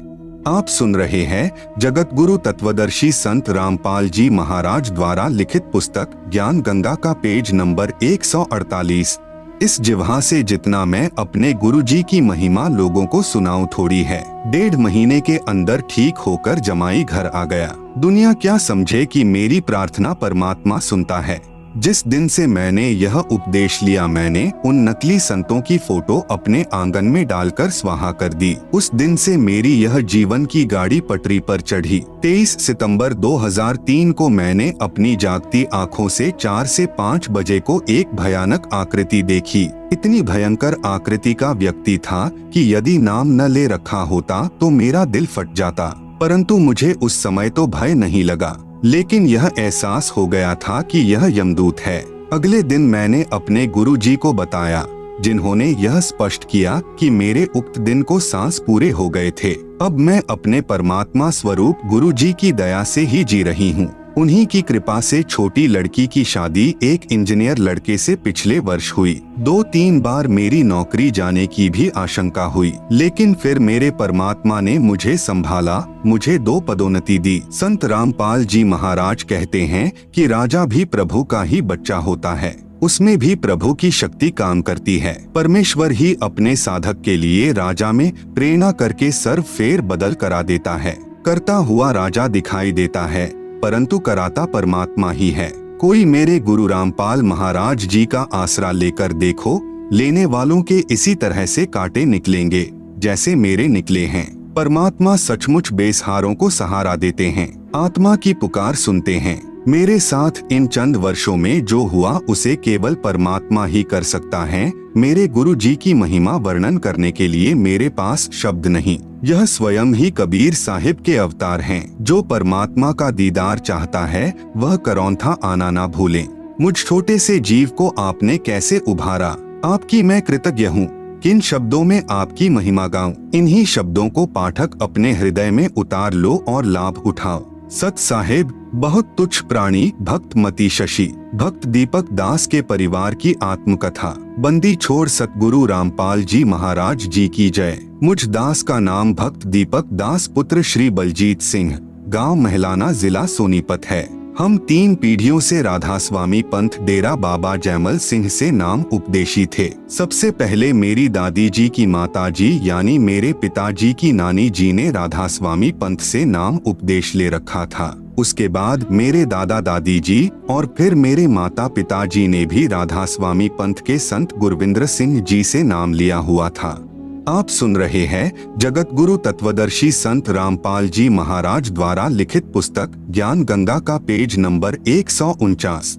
आप सुन रहे हैं जगत गुरु तत्वदर्शी संत रामपाल जी महाराज द्वारा लिखित पुस्तक ज्ञान गंगा का पेज नंबर 148। इस जिह्वा से जितना मैं अपने गुरुजी की महिमा लोगों को सुनाऊं थोड़ी है। 1.5 महीने के अंदर ठीक होकर जमाई घर आ गया। दुनिया क्या समझे कि मेरी प्रार्थना परमात्मा सुनता है। जिस दिन से मैंने यह उपदेश लिया मैंने उन नकली संतों की फोटो अपने आंगन में डालकर स्वाहा कर दी। उस दिन से मेरी यह जीवन की गाड़ी पटरी पर चढ़ी। 23 सितंबर 2003 को मैंने अपनी जागती आंखों से 4 से 5 बजे को एक भयानक आकृति देखी। इतनी भयंकर आकृति का व्यक्ति था कि यदि नाम न ले रखा होता तो मेरा दिल फट जाता, परंतु मुझे उस समय तो भय नहीं लगा, लेकिन यह एहसास हो गया था कि यह यमदूत है। अगले दिन मैंने अपने गुरुजी को बताया। जिन्होंने यह स्पष्ट किया कि मेरे उक्त दिन को सांस पूरे हो गए थे। अब मैं अपने परमात्मा स्वरूप गुरु जी की दया से ही जी रही हूँ। उन्हीं की कृपा से छोटी लड़की की शादी एक इंजीनियर लड़के से पिछले वर्ष हुई। 2-3 बार मेरी नौकरी जाने की भी आशंका हुई, लेकिन फिर मेरे परमात्मा ने मुझे संभाला, मुझे 2 पदोन्नति दी। संत रामपाल जी महाराज कहते हैं कि राजा भी प्रभु का ही बच्चा होता है, उसमें भी प्रभु की शक्ति काम करती है। परमेश्वर ही अपने साधक के लिए राजा में प्रेरणा करके सर्व फेर बदल करा देता है। करता हुआ राजा दिखाई देता है, परंतु कराता परमात्मा ही है। कोई मेरे गुरु रामपाल महाराज जी का आसरा लेकर देखो, लेने वालों के इसी तरह से कांटे निकलेंगे जैसे मेरे निकले हैं। परमात्मा सचमुच बेसहारों को सहारा देते हैं, आत्मा की पुकार सुनते हैं। मेरे साथ इन चंद वर्षों में जो हुआ उसे केवल परमात्मा ही कर सकता है। मेरे गुरु जी की महिमा वर्णन करने के लिए मेरे पास शब्द नहीं। यह स्वयं ही कबीर साहिब के अवतार हैं। जो परमात्मा का दीदार चाहता है वह करौंथा आना ना भूलें। मुझ छोटे से जीव को आपने कैसे उभारा, आपकी मैं कृतज्ञ हूँ। किन शब्दों में आपकी महिमा गाऊं, इन्हीं शब्दों को पाठक अपने हृदय में उतार लो और लाभ उठाओ। सत साहेब बहुत तुच्छ प्राणी भक्त मती शशि, भक्त दीपक दास के परिवार की आत्मकथा। बंदी छोड़ सतगुरु रामपाल जी महाराज जी की जय। मुझ दास का नाम भक्त दीपक दास पुत्र श्री बलजीत सिंह, गांव महलाना, जिला सोनीपत है। हम 3 पीढ़ियों से राधा स्वामी पंथ डेरा बाबा जयमल सिंह से नाम उपदेशी थे। सबसे पहले मेरी दादी जी की माता जी यानी मेरे पिताजी की नानी जी ने राधा स्वामी पंथ से नाम उपदेश ले रखा था। उसके बाद मेरे दादा दादी जी और फिर मेरे माता पिताजी ने भी राधा स्वामी पंथ के संत गुरविंद्र सिंह जी से नाम लिया हुआ था। आप सुन रहे हैं जगत गुरु तत्वदर्शी संत रामपाल जी महाराज द्वारा लिखित पुस्तक ज्ञान गंगा का पेज नंबर 149।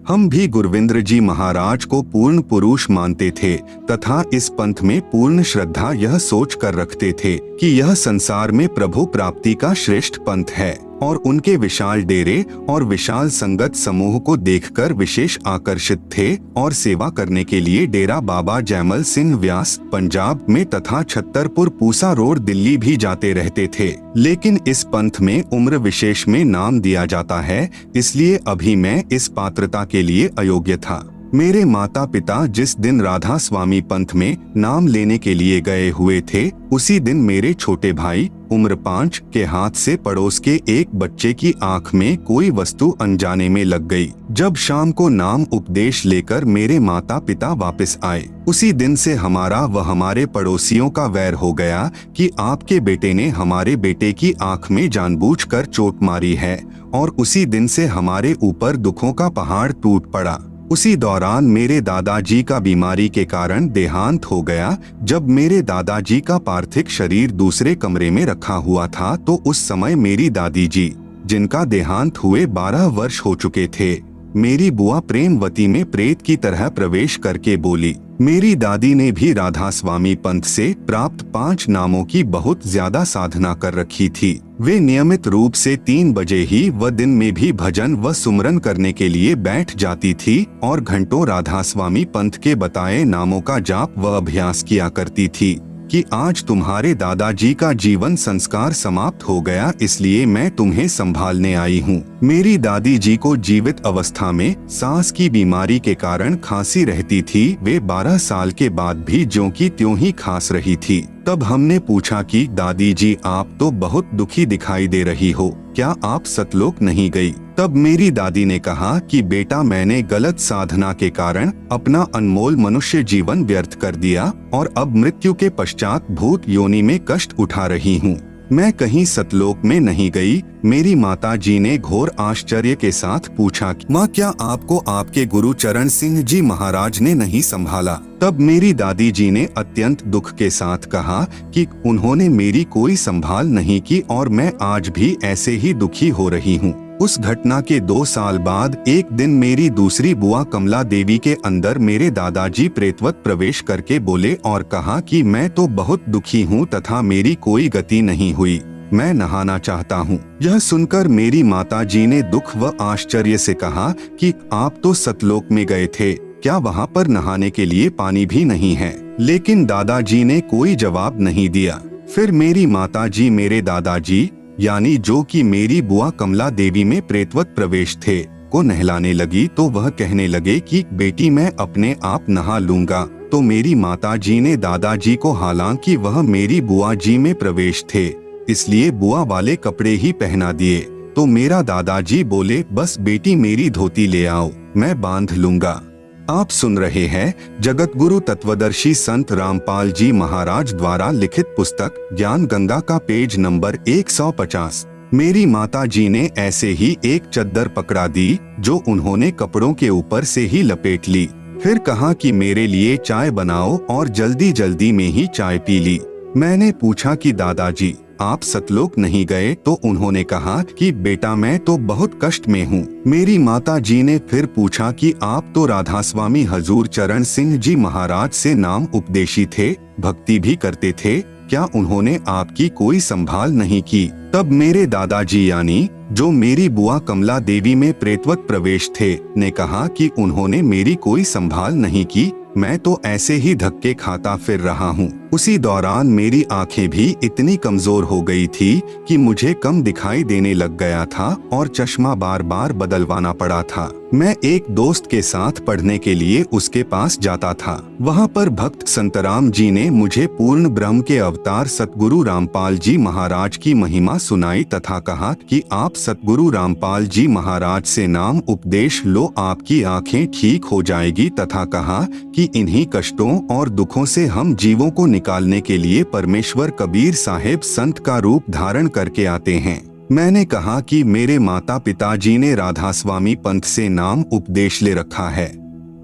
हम भी गुरविंद्र जी महाराज को पूर्ण पुरुष मानते थे तथा इस पंथ में पूर्ण श्रद्धा यह सोच कर रखते थे कि यह संसार में प्रभु प्राप्ति का श्रेष्ठ पंथ है और उनके विशाल डेरे और विशाल संगत समूह को देखकर विशेष आकर्षित थे और सेवा करने के लिए डेरा बाबा जयमल सिंह व्यास पंजाब में तथा छत्तरपुर पूसा रोड दिल्ली भी जाते रहते थे। लेकिन इस पंथ में उम्र विशेष में नाम दिया जाता है, इसलिए अभी मैं इस पात्रता के लिए अयोग्य था। मेरे माता पिता जिस दिन राधा स्वामी पंथ में नाम लेने के लिए गए हुए थे, उसी दिन मेरे छोटे भाई उम्र 5 के हाथ से पड़ोस के एक बच्चे की आंख में कोई वस्तु अनजाने में लग गई। जब शाम को नाम उपदेश लेकर मेरे माता पिता वापस आए, उसी दिन से हमारा व हमारे पड़ोसियों का वैर हो गया कि आपके बेटे ने हमारे बेटे की आंख में जानबूझकर चोट मारी है, और उसी दिन से हमारे ऊपर दुखों का पहाड़ टूट पड़ा। उसी दौरान मेरे दादाजी का बीमारी के कारण देहांत हो गया। जब मेरे दादाजी का पार्थिव शरीर दूसरे कमरे में रखा हुआ था तो उस समय मेरी दादी जी, जिनका देहांत हुए 12 वर्ष हो चुके थे, मेरी बुआ प्रेमवती में प्रेत की तरह प्रवेश करके बोली। मेरी दादी ने भी राधा स्वामी पंथ से प्राप्त 5 नामों की बहुत ज्यादा साधना कर रखी थी। वे नियमित रूप से 3 बजे ही व दिन में भी भजन व सुमरन करने के लिए बैठ जाती थी और घंटों राधा स्वामी पंथ के बताए नामों का जाप व अभ्यास किया करती थी कि आज तुम्हारे दादाजी का जीवन संस्कार समाप्त हो गया, इसलिए मैं तुम्हें संभालने आई हूँ। मेरी दादी जी को जीवित अवस्था में सांस की बीमारी के कारण खांसी रहती थी। वे 12 साल के बाद भी ज्यों की त्यों ही खांस रही थी। तब हमने पूछा कि दादी जी, आप तो बहुत दुखी दिखाई दे रही हो, क्या आप सतलोक नहीं गई? तब मेरी दादी ने कहा कि बेटा, मैंने गलत साधना के कारण अपना अनमोल मनुष्य जीवन व्यर्थ कर दिया और अब मृत्यु के पश्चात भूत योनि में कष्ट उठा रही हूँ। मैं कहीं सतलोक में नहीं गई। मेरी माता जी ने घोर आश्चर्य के साथ पूछा, माँ, क्या आपको आपके गुरु चरण सिंह जी महाराज ने नहीं संभाला? तब मेरी दादी जी ने अत्यंत दुख के साथ कहा कि उन्होंने मेरी कोई संभाल नहीं की और मैं आज भी ऐसे ही दुखी हो रही हूँ। उस घटना के 2 साल बाद एक दिन मेरी दूसरी बुआ कमला देवी के अंदर मेरे दादाजी प्रेतवत प्रवेश करके बोले और कहा कि मैं तो बहुत दुखी हूँ तथा मेरी कोई गति नहीं हुई, मैं नहाना चाहता हूँ। यह सुनकर मेरी माता जी ने दुख व आश्चर्य से कहा कि आप तो सतलोक में गए थे, क्या वहाँ पर नहाने के लिए पानी भी नहीं है? लेकिन दादाजी ने कोई जवाब नहीं दिया। फिर मेरी माताजी मेरे दादाजी यानी जो कि मेरी बुआ कमला देवी में प्रेतवत प्रवेश थे को नहलाने लगी तो वह कहने लगे कि बेटी मैं अपने आप नहा लूंगा। तो मेरी माताजी ने दादाजी को, हालांकि वह मेरी बुआ जी में प्रवेश थे इसलिए बुआ वाले कपड़े ही पहना दिए। तो मेरा दादाजी बोले बस बेटी मेरी धोती ले आओ, मैं बांध लूंगा। आप सुन रहे हैं जगत गुरु तत्वदर्शी संत रामपाल जी महाराज द्वारा लिखित पुस्तक ज्ञान गंगा का पेज नंबर 150। मेरी माता जी ने ऐसे ही एक चद्दर पकड़ा दी जो उन्होंने कपड़ों के ऊपर से ही लपेट ली। फिर कहा कि मेरे लिए चाय बनाओ और जल्दी जल्दी में ही चाय पी ली। मैंने पूछा कि दादाजी आप सतलोक नहीं गए? तो उन्होंने कहा कि बेटा मैं तो बहुत कष्ट में हूँ। मेरी माता जी ने फिर पूछा कि आप तो राधा स्वामी हजूर चरण सिंह जी महाराज से नाम उपदेशी थे, भक्ति भी करते थे, क्या उन्होंने आपकी कोई संभाल नहीं की? तब मेरे दादाजी यानी जो मेरी बुआ कमला देवी में प्रेतवत प्रवेश थे ने कहा कि उन्होंने मेरी कोई संभाल नहीं की, मैं तो ऐसे ही धक्के खाता फिर रहा हूँ। उसी दौरान मेरी आंखें भी इतनी कमजोर हो गई थी कि मुझे कम दिखाई देने लग गया था और चश्मा बार बार बदलवाना पड़ा था। मैं एक दोस्त के साथ पढ़ने के लिए उसके पास जाता था। वहाँ पर भक्त संतराम जी ने मुझे पूर्ण ब्रह्म के अवतार सतगुरु रामपाल जी महाराज की महिमा सुनाई तथा कहा कि आप सतगुरु रामपाल जी महाराज से नाम उपदेश लो, आपकी आंखें ठीक हो जाएगी, तथा कहा कि इन्हीं कष्टों और दुखों से हम जीवों को निकालने के लिए परमेश्वर कबीर साहेब संत का रूप धारण करके आते हैं। मैंने कहा कि मेरे माता पिताजी ने राधा स्वामी पंथ से नाम उपदेश ले रखा है।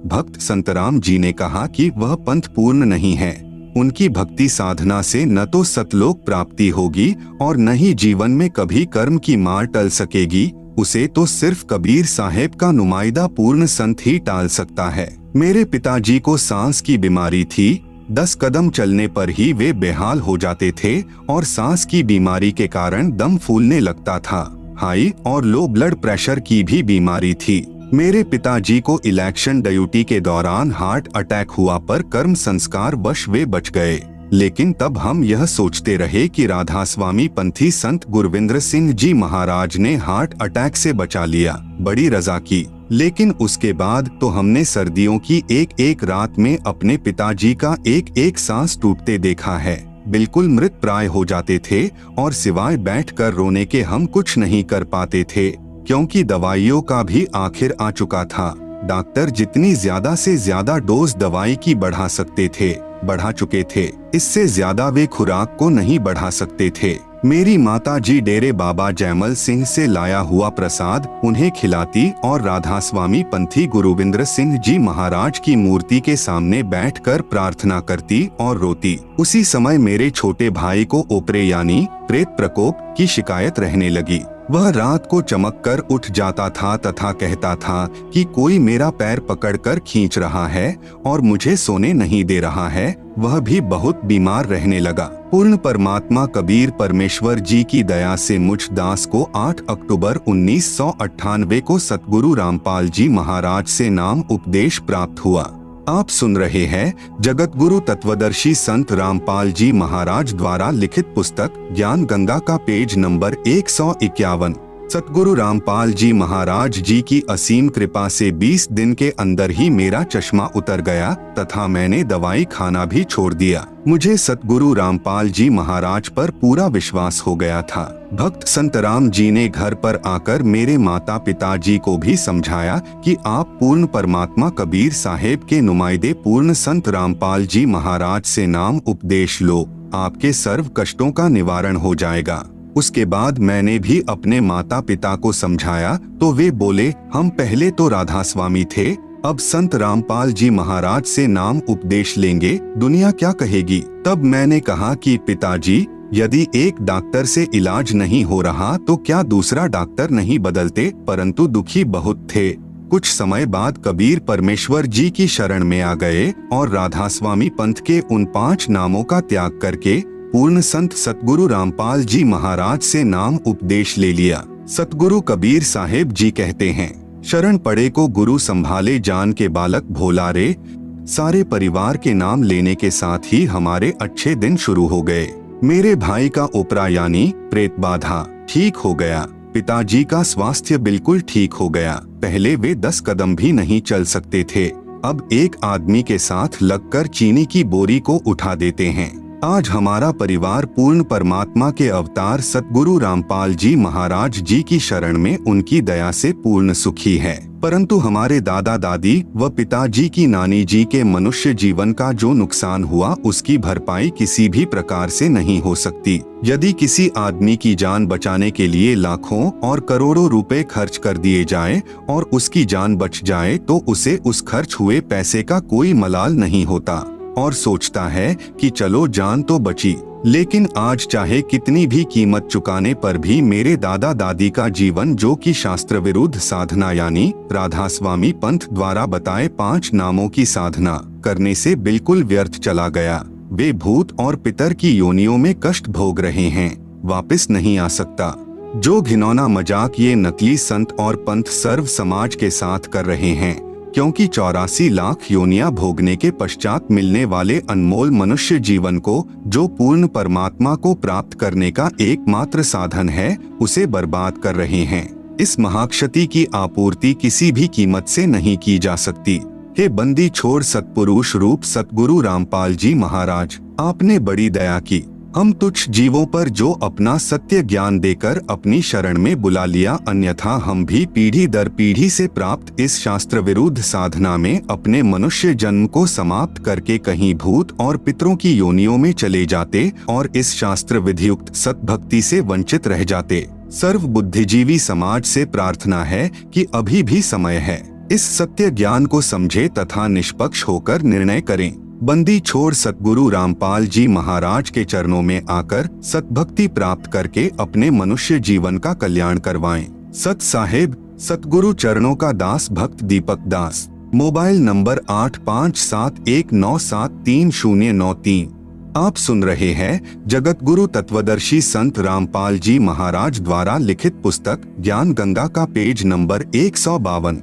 भक्त संतराम जी ने कहा कि वह पंथ पूर्ण नहीं है, उनकी भक्ति साधना से न तो सतलोक प्राप्ति होगी और न ही जीवन में कभी कर्म की मार टल सकेगी, उसे तो सिर्फ कबीर साहेब का नुमाइंदा पूर्ण संत ही टाल सकता है। मेरे पिताजी को सांस की बीमारी थी, 10 कदम चलने पर ही वे बेहाल हो जाते थे और सांस की बीमारी के कारण दम फूलने लगता था। हाई और लो ब्लड प्रेशर की भी बीमारी थी। मेरे पिताजी को इलेक्शन ड्यूटी के दौरान हार्ट अटैक हुआ पर कर्म संस्कार वश वे बच गए। लेकिन तब हम यह सोचते रहे कि राधा स्वामी पंथी संत गुरविंद्र सिंह जी महाराज ने हार्ट अटैक से बचा लिया, बड़ी रजा की। लेकिन उसके बाद तो हमने सर्दियों की एक एक रात में अपने पिताजी का एक एक सांस टूटते देखा है। बिल्कुल मृत प्राय हो जाते थे और सिवाय बैठकर रोने के हम कुछ नहीं कर पाते थे, क्योंकि दवाइयों का भी आखिर आ चुका था। डॉक्टर जितनी ज्यादा से ज्यादा डोज दवाई की बढ़ा चुके थे, इससे ज्यादा वे खुराक को नहीं बढ़ा सकते थे। मेरी माता जी डेरे बाबा जयमल सिंह से लाया हुआ प्रसाद उन्हें खिलाती और राधा स्वामी पंथी गुरुविंद्र सिंह जी महाराज की मूर्ति के सामने बैठकर प्रार्थना करती और रोती। उसी समय मेरे छोटे भाई को ओपरे यानी प्रेत प्रकोप की शिकायत रहने लगी। वह रात को चमक कर उठ जाता था तथा कहता था कि कोई मेरा पैर पकड़कर खींच रहा है और मुझे सोने नहीं दे रहा है। वह भी बहुत बीमार रहने लगा। पूर्ण परमात्मा कबीर परमेश्वर जी की दया से मुझ दास को 8 अक्टूबर 1998 को सतगुरु रामपाल जी महाराज से नाम उपदेश प्राप्त हुआ। आप सुन रहे हैं जगत गुरु तत्वदर्शी संत रामपाल जी महाराज द्वारा लिखित पुस्तक ज्ञान गंगा का पेज नंबर 151। सतगुरु रामपाल जी महाराज जी की असीम कृपा से 20 दिन के अंदर ही मेरा चश्मा उतर गया तथा मैंने दवाई खाना भी छोड़ दिया। मुझे सतगुरु रामपाल जी महाराज पर पूरा विश्वास हो गया था। भक्त संतराम जी ने घर पर आकर मेरे माता पिताजी को भी समझाया कि आप पूर्ण परमात्मा कबीर साहेब के नुमाइंदे पूर्ण संत रामपाल जी महाराज से नाम उपदेश लो, आपके सर्व कष्टों का निवारण हो जाएगा। उसके बाद मैंने भी अपने माता पिता को समझाया तो वे बोले हम पहले तो राधा स्वामी थे, अब संत रामपाल जी महाराज से नाम उपदेश लेंगे, दुनिया क्या कहेगी। तब मैंने कहा कि पिताजी यदि एक डॉक्टर से इलाज नहीं हो रहा तो क्या दूसरा डॉक्टर नहीं बदलते, परंतु दुखी बहुत थे। कुछ समय बाद कबीर परमेश्वर जी की शरण में आ गए और राधा स्वामी पंथ के उन 5 नामों का त्याग करके पूर्ण संत सतगुरु रामपाल जी महाराज से नाम उपदेश ले लिया। सतगुरु कबीर साहेब जी कहते हैं शरण पड़े को गुरु संभाले जान के बालक भोला रे। सारे परिवार के नाम लेने के साथ ही हमारे अच्छे दिन शुरू हो गए। मेरे भाई का ओपरा यानी प्रेत बाधा ठीक हो गया। पिताजी का स्वास्थ्य बिल्कुल ठीक हो गया। पहले वे 10 कदम भी नहीं चल सकते थे, अब एक आदमी के साथ लगकर चीनी की बोरी को उठा देते हैं। आज हमारा परिवार पूर्ण परमात्मा के अवतार सतगुरु रामपाल जी महाराज जी की शरण में उनकी दया से पूर्ण सुखी है। परंतु हमारे दादा दादी व पिताजी की नानी जी के मनुष्य जीवन का जो नुकसान हुआ उसकी भरपाई किसी भी प्रकार से नहीं हो सकती। यदि किसी आदमी की जान बचाने के लिए लाखों और करोड़ों रुपए खर्च कर दिए जाएं और उसकी जान बच जाए तो उसे उस खर्च हुए पैसे का कोई मलाल नहीं होता और सोचता है कि चलो जान तो बची। लेकिन आज चाहे कितनी भी कीमत चुकाने पर भी मेरे दादा दादी का जीवन, जो कि शास्त्र विरुद्ध साधना यानी राधा स्वामी पंथ द्वारा बताए 5 नामों की साधना करने से बिल्कुल व्यर्थ चला गया। वे भूत और पितर की योनियों में कष्ट भोग रहे हैं, वापस नहीं आ सकता। जो घिनौना मजाक ये नकली संत और पंथ सर्व समाज के साथ कर रहे हैं, क्योंकि 84 लाख योनियां भोगने के पश्चात मिलने वाले अनमोल मनुष्य जीवन को, जो पूर्ण परमात्मा को प्राप्त करने का एकमात्र साधन है, उसे बर्बाद कर रहे हैं। इस महाक्षति की आपूर्ति किसी भी कीमत से नहीं की जा सकती। हे बंदी छोड़ सत्पुरुष रूप सतगुरु रामपाल जी महाराज, आपने बड़ी दया की। हम तुच्छ जीवों पर जो अपना सत्य ज्ञान देकर अपनी शरण में बुला लिया, अन्यथा हम भी पीढ़ी दर पीढ़ी से प्राप्त इस शास्त्र विरुद्ध साधना में अपने मनुष्य जन्म को समाप्त करके कहीं भूत और पितरों की योनियों में चले जाते और इस शास्त्र विधियुक्त सत्भक्ति से वंचित रह जाते। सर्व बुद्धिजीवी समाज से प्रार्थना है कि अभी भी समय है, इस सत्य ज्ञान को समझे तथा निष्पक्ष होकर निर्णय करें। बंदी छोड़ सतगुरु रामपाल जी महाराज के चरणों में आकर सतभक्ति प्राप्त करके अपने मनुष्य जीवन का कल्याण करवाएं। सत साहेब सतगुरु चरणों का दास भक्त दीपक दास। Mobile number 8571973093। आप सुन रहे हैं जगत गुरु तत्वदर्शी संत रामपाल जी महाराज द्वारा लिखित पुस्तक ज्ञान गंगा का पेज नंबर 152।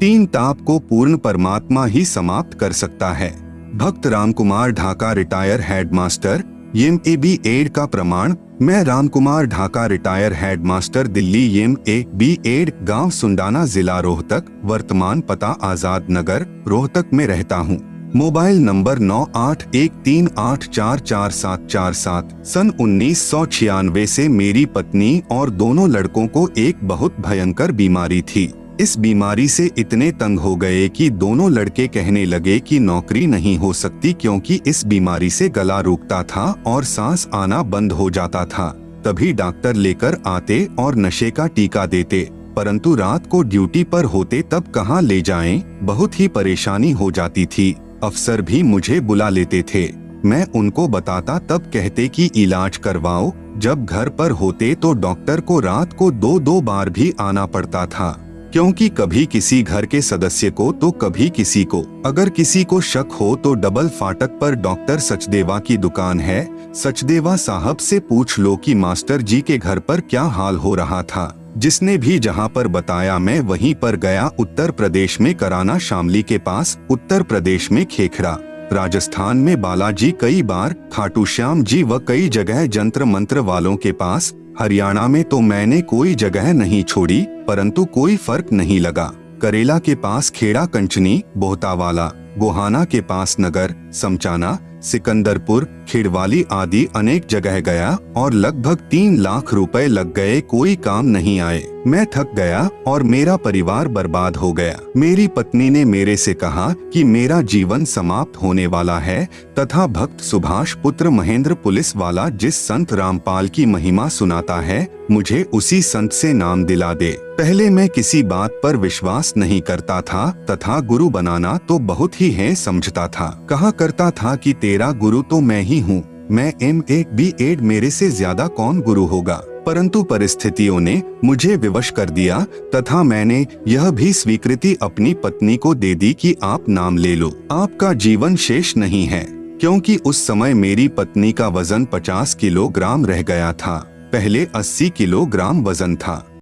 3 ताप को पूर्ण परमात्मा ही समाप्त कर सकता है। भक्त Ramkumar Dhaka retire headmaster M A. Ed का प्रमाण। मैं Ramkumar Dhaka retire headmaster Delhi M A. Ed गांव सुंडाना जिला रोहतक, वर्तमान पता आजाद नगर रोहतक में रहता हूं। Mobile number 9813844747। सन 1996 से मेरी पत्नी और दोनों लड़कों को एक बहुत भयंकर बीमारी थी। इस बीमारी से इतने तंग हो गए कि दोनों लड़के कहने लगे कि नौकरी नहीं हो सकती, क्योंकि इस बीमारी से गला रुकता था और सांस आना बंद हो जाता था। तभी डॉक्टर लेकर आते और नशे का टीका देते, परंतु रात को ड्यूटी पर होते तब कहाँ ले जाएं, बहुत ही परेशानी हो जाती थी। अफसर भी मुझे बुला लेते थे, मैं उनको बताता तब कहते कि इलाज करवाओ। जब घर पर होते तो डॉक्टर को रात को 2-2 बार भी आना पड़ता था, क्योंकि कभी किसी घर के सदस्य को तो कभी किसी को। अगर किसी को शक हो तो डबल फाटक पर डॉक्टर सचदेवा की दुकान है, सचदेवा साहब से पूछ लो कि मास्टर जी के घर पर क्या हाल हो रहा था। जिसने भी जहां पर बताया मैं वहीं पर गया। उत्तर प्रदेश में कराना शामली के पास, उत्तर प्रदेश में खेखड़ा, राजस्थान में बालाजी कई बार, खाटू श्याम जी व कई जगह जंत्र मंत्र वालों के पास। हरियाणा में तो मैंने कोई जगह नहीं छोड़ी, परंतु कोई फर्क नहीं लगा। करेला के पास खेड़ा कंचनी, बोहतावाला, गोहाना के पास नगर, समचाना, सिकंदरपुर, खिड़वाली आदि अनेक जगह गया और लगभग 3 लाख रुपए लग गए, कोई काम नहीं आए। मैं थक गया और मेरा परिवार बर्बाद हो गया। मेरी पत्नी ने मेरे से कहा कि मेरा जीवन समाप्त होने वाला है तथा भक्त सुभाष पुत्र महेंद्र पुलिस वाला जिस संत रामपाल की महिमा सुनाता है, मुझे उसी संत से नाम दिला दे। पहले मैं किसी बात पर विश्वास नहीं करता था तथा गुरु बनाना तो बहुत ही है समझता था। कहा करता था कि तेरा गुरु तो मैं ही हूँ, मैं एम.ए. मेरे से ज्यादा कौन गुरु होगा। परंतु परिस्थितियों ने मुझे विवश कर दिया तथा मैंने यह भी स्वीकृति अपनी पत्नी को दे दी कि आप नाम ले लो, आपका जीवन शेष नहीं है। क्योंकि उस समय मेरी पत्नी का वजन 50 किलोग्राम रह गया था, पहले 80 किलोग्राम वजन था।